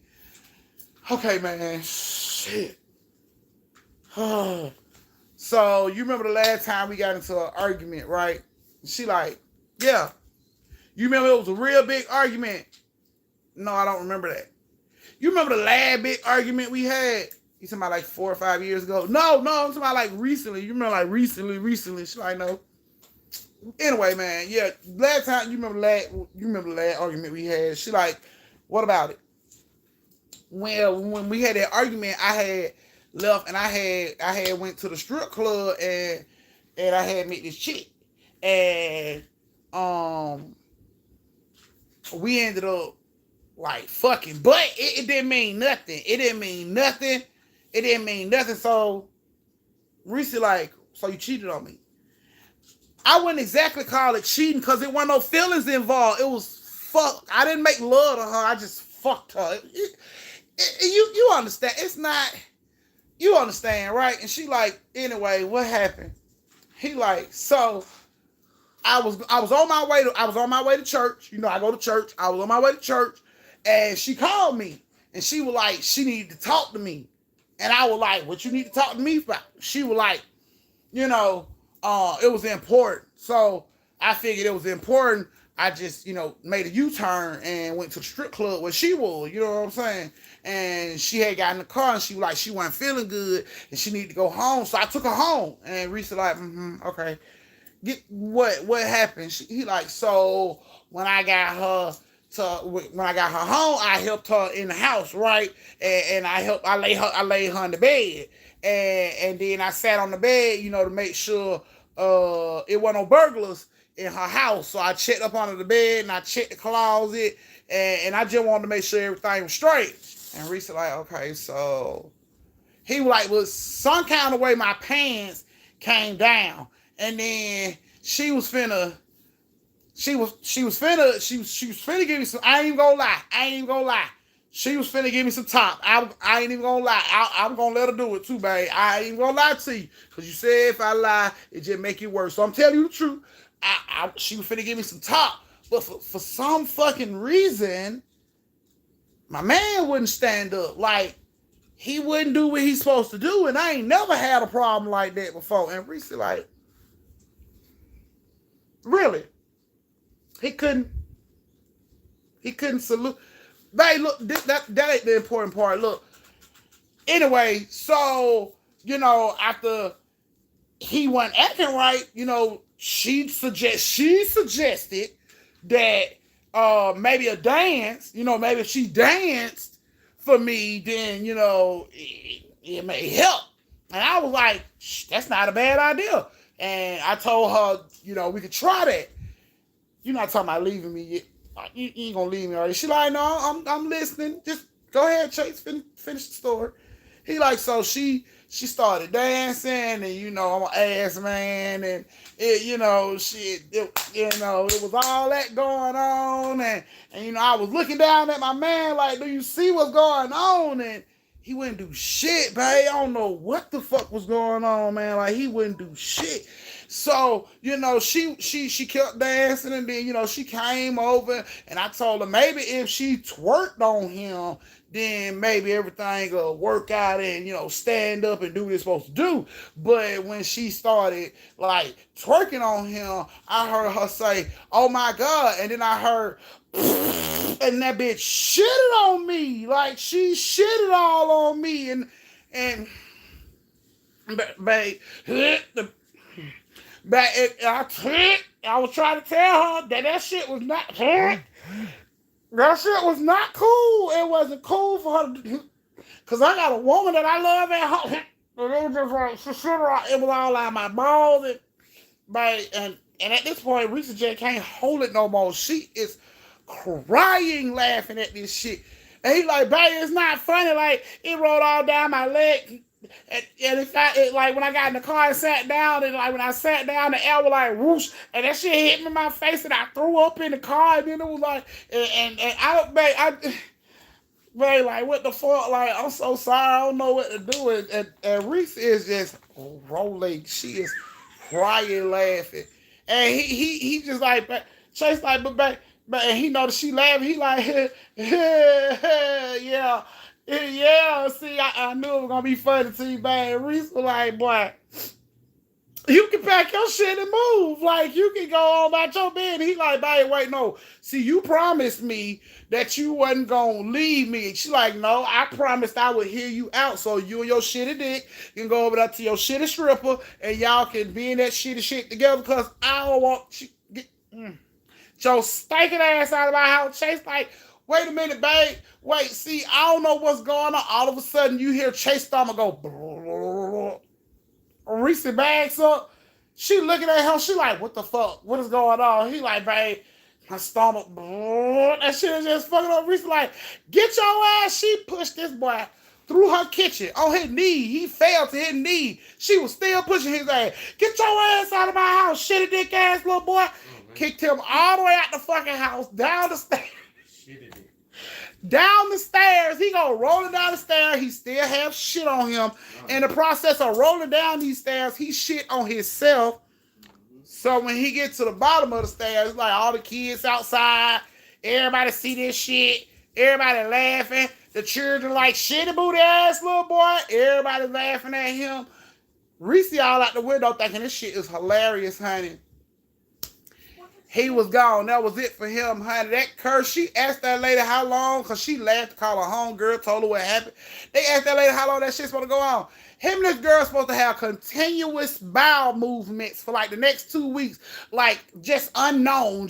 Okay, man. Shit. So, you remember the last time we got into an argument, right? She like, yeah. You remember it was a real big argument? No, I don't remember that. You remember the last big argument we had? You talking about like 4 or 5 years ago? No, I'm talking about like recently. You remember like recently? She like, no. Anyway, man, yeah. Last time, you remember the last argument we had? She like, what about it? Well, when we had that argument, I had left and I had went to the strip club and I had met this chick. And we ended up like fucking, but it didn't mean nothing. It didn't mean nothing. So Reese like, so you cheated on me. I wouldn't exactly call it cheating because there weren't no feelings involved. It was fuck. I didn't make love to her. I just fucked her. You understand? It's not. You understand, right? And she like, anyway, what happened? He like, so I was on my way to church. You know, I go to church. I was on my way to church, and she called me, and she was like, she needed to talk to me, and I was like, what you need to talk to me about? She was like, you know, it was important. So I figured it was important. I just, made a U-turn and went to the strip club where she was, you know what I'm saying? And she had got in the car and she was like, she wasn't feeling good and she needed to go home. So I took her home. And Reese like, okay. What happened? He like, so when I got her home, I helped her in the house, right? And I laid her in the bed. And then I sat on the bed, to make sure it wasn't no burglars in her house. So I checked up under the bed and I checked the closet and I just wanted to make sure everything was straight. And Reese like, okay, so he was like, well, some kind of way my pants came down. And then she was finna give me some, I ain't even gonna lie. She was finna give me some top. I ain't even gonna lie. I'm gonna let her do it too, babe. I ain't even gonna lie to you. Because you said if I lie, it just make it worse. So I'm telling you the truth. She was finna give me some top. But for some fucking reason, my man wouldn't stand up. Like, he wouldn't do what he's supposed to do. And I ain't never had a problem like that before. And Reese like, really? He couldn't salute. Babe, look, that ain't the important part. Look. Anyway, so, after he wasn't acting right, she suggested that maybe a dance, maybe if she danced for me, then, it may help. And I was like, that's not a bad idea. And I told her, we could try that. You're not talking about leaving me yet. You ain't gonna leave me already. She like, no, I'm listening. Just go ahead, Chase, finish the story. He like, so she started dancing, and I'm an ass man, and it was all that going on, and I was looking down at my man like, do you see what's going on? And He wouldn't do shit, babe. I don't know what the fuck was going on, man. Like he wouldn't do shit. So, she kept dancing, and then, she came over, and I told her maybe if she twerked on him, then maybe everything will work out and, stand up and do what it's supposed to do. But when she started like twerking on him, I heard her say, "Oh my God." And then I heard, and that bitch shitted on me. Like she shitted all on me. And babe, I was trying to tell her that shit was not, that shit was not cool. It wasn't cool for her to do. Cause I got a woman that I love at home. And it was just like, it was all out of my balls. And at this point, Risa J can't hold it no more. She is crying, laughing at this shit. And he like, babe, it's not funny. Like, it rolled all down my leg. And like when I got in the car and sat down, and like when I sat down, the air was like whoosh, and that shit hit me in my face, and I threw up in the car, and then it was like, and babe, like what the fuck? Like I'm so sorry, I don't know what to do. And Reese is just rolling. She is crying, laughing, and he just like Chase like, but and he know that she laughing. He like, yeah. Yeah, see, I knew it was gonna be funny to you, man. Reese was like, boy, you can pack your shit and move. Like, you can go on about your bed. He like, babe, wait, no. See, you promised me that you wasn't gonna leave me. She like, no, I promised I would hear you out. So you and your shitty dick can go over there to your shitty stripper, and y'all can be in that shitty shit together, because I don't want you get your stinking ass out of my house. Chase like, wait a minute, babe. Wait, see, I don't know what's going on. All of a sudden, you hear Chase stomach go, Reese bags up. She looking at him. She like, what the fuck? What is going on? He like, babe, my stomach, that shit is just fucking up. Reese like, get your ass. She pushed this boy through her kitchen on his knee. He fell to his knee. She was still pushing his ass. Get your ass out of my house, shitty dick ass little boy. Kicked him all the way out the fucking house, down the stairs. Shitty dick. Down the stairs. He go rolling down the stairs. He still have shit on him. In the process of rolling down these stairs, he shit on himself. So when he gets to the bottom of the stairs, like all the kids outside, everybody see this shit, everybody laughing. The children like, shitty booty ass little boy. Everybody laughing at him. Reese all out the window thinking this shit is hilarious, honey. He was gone. That was it for him, honey. That curse, she asked that lady how long, because she laughed to call her homegirl, told her what happened. They asked that lady how long that shit's supposed to go on. Him and this girl supposed to have continuous bowel movements for like the next 2 weeks. Like, just unknown.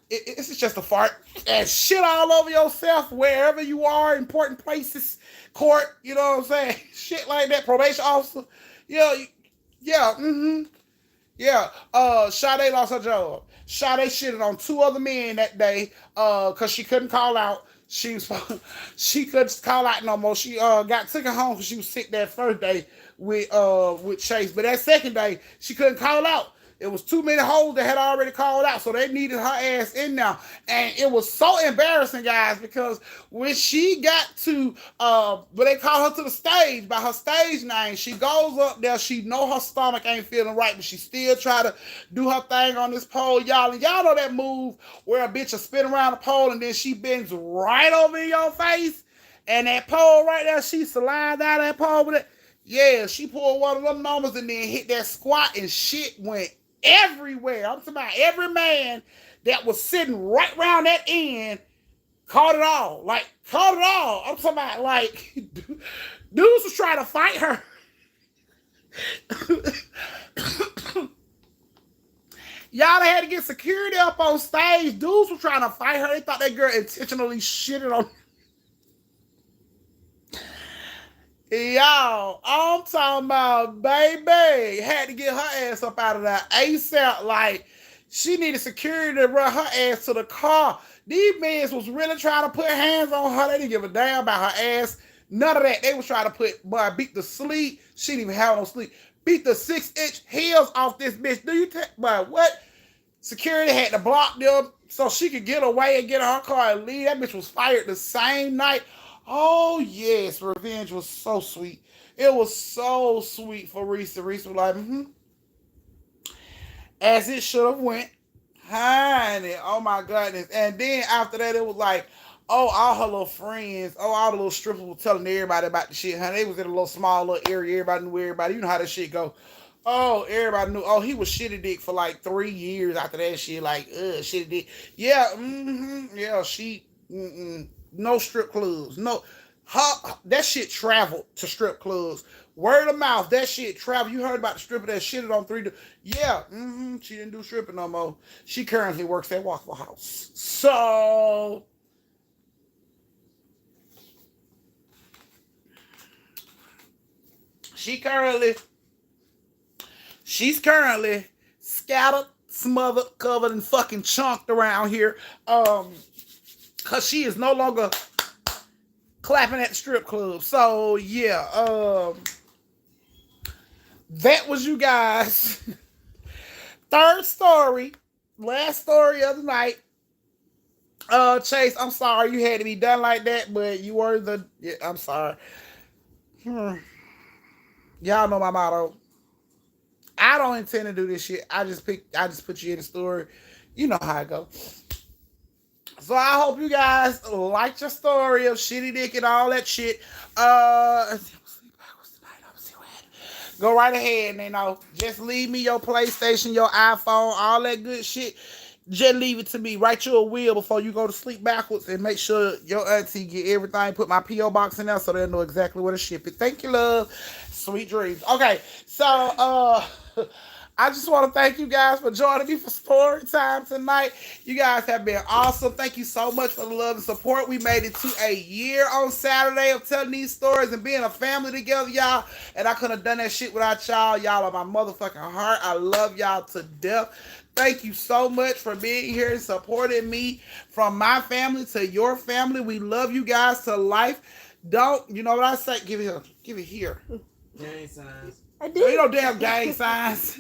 It's just a fart. And shit all over yourself, wherever you are, important places, court, you know what I'm saying? Shit like that, probation officer. Yeah, Yeah, Sade lost her job. Sade shitted on 2 other men that day, cause she couldn't call out. She couldn't call out no more. She got taken home because she was sick that first day with Chase. But that second day, she couldn't call out. It was too many hoes that had already called out, so they needed her ass in now. And it was so embarrassing, guys, because when she got to, when they called her to the stage by her stage name, she goes up there, she know her stomach ain't feeling right, but she still try to do her thing on this pole, y'all. And y'all know that move where a bitch will spin around the pole and then she bends right over in your face, and that pole right there, she slides out of that pole with it. Yeah, she pulled one of them numbers and then hit that squat, and shit went everywhere. I'm talking about every man that was sitting right around that end caught it all. Like, caught it all. I'm talking about, like, dudes was trying to fight her. Y'all had to get security up on stage. Dudes were trying to fight her. They thought that girl intentionally shitted on. Y'all, I'm talking about, baby, had to get her ass up out of that ASAP. Like, she needed security to run her ass to the car. These men was really trying to put hands on her. They didn't give a damn about her ass. None of that. They was trying to beat the sleep. She didn't even have no sleep. Beat the 6-inch heels off this bitch. What? Security had to block them so she could get away and get in her car and leave. That bitch was fired the same night. Oh yes, revenge was so sweet. It was so sweet for Reese. Reese was like, as it should have went. Honey, oh my goodness. And then after that, it was like, oh, all her little friends, oh, all the little strippers were telling everybody about the shit, honey. They was in a little small little area. Everybody knew everybody. You know how that shit go. Oh, everybody knew. Oh, he was shitty dick for like 3 years after that shit. Like, shitty dick. Yeah, yeah, no strip clubs. No, that shit traveled to strip clubs. Word of mouth, that shit traveled. You heard about the stripper that shitted on three. Yeah, she didn't do stripping no more. She currently works at Waffle House. So she currently, she's currently scattered, smothered, covered, and fucking chunked around here. Cause she is no longer clapping at the strip club. So yeah, that was you guys. Third story, last story of the night. Chase, I'm sorry you had to be done like that, but you were the. Yeah, I'm sorry. Y'all know my motto. I don't intend to do this shit. I just put you in the story. You know how it goes. So I hope you guys liked your story of shitty dick and all that shit. Go right ahead, and just leave me your PlayStation, your iPhone, all that good shit. Just leave it to me. Write you a will before you go to sleep backwards, and make sure your auntie get everything. Put my P.O. box in there so they'll know exactly where to ship it. Thank you, love. Sweet dreams. Okay, so I just want to thank you guys for joining me for story time tonight. You guys have been awesome. Thank you so much for the love and support. We made it to a year on Saturday of telling these stories and being a family together, y'all. And I couldn't have done that shit without y'all. Y'all are my motherfucking heart. I love y'all to death. Thank you so much for being here and supporting me from my family to your family. We love you guys to life. Don't, you know what I say? Give it here. Give it here. Gang signs. I Ain't did. no damn gang signs.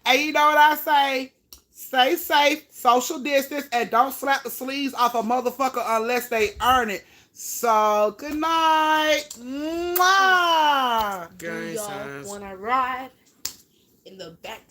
And you know what I say? Stay safe, social distance, and don't slap the sleeves off a motherfucker unless they earn it. So, good night. Mwah. Do Gang y'all signs. want to ride in the back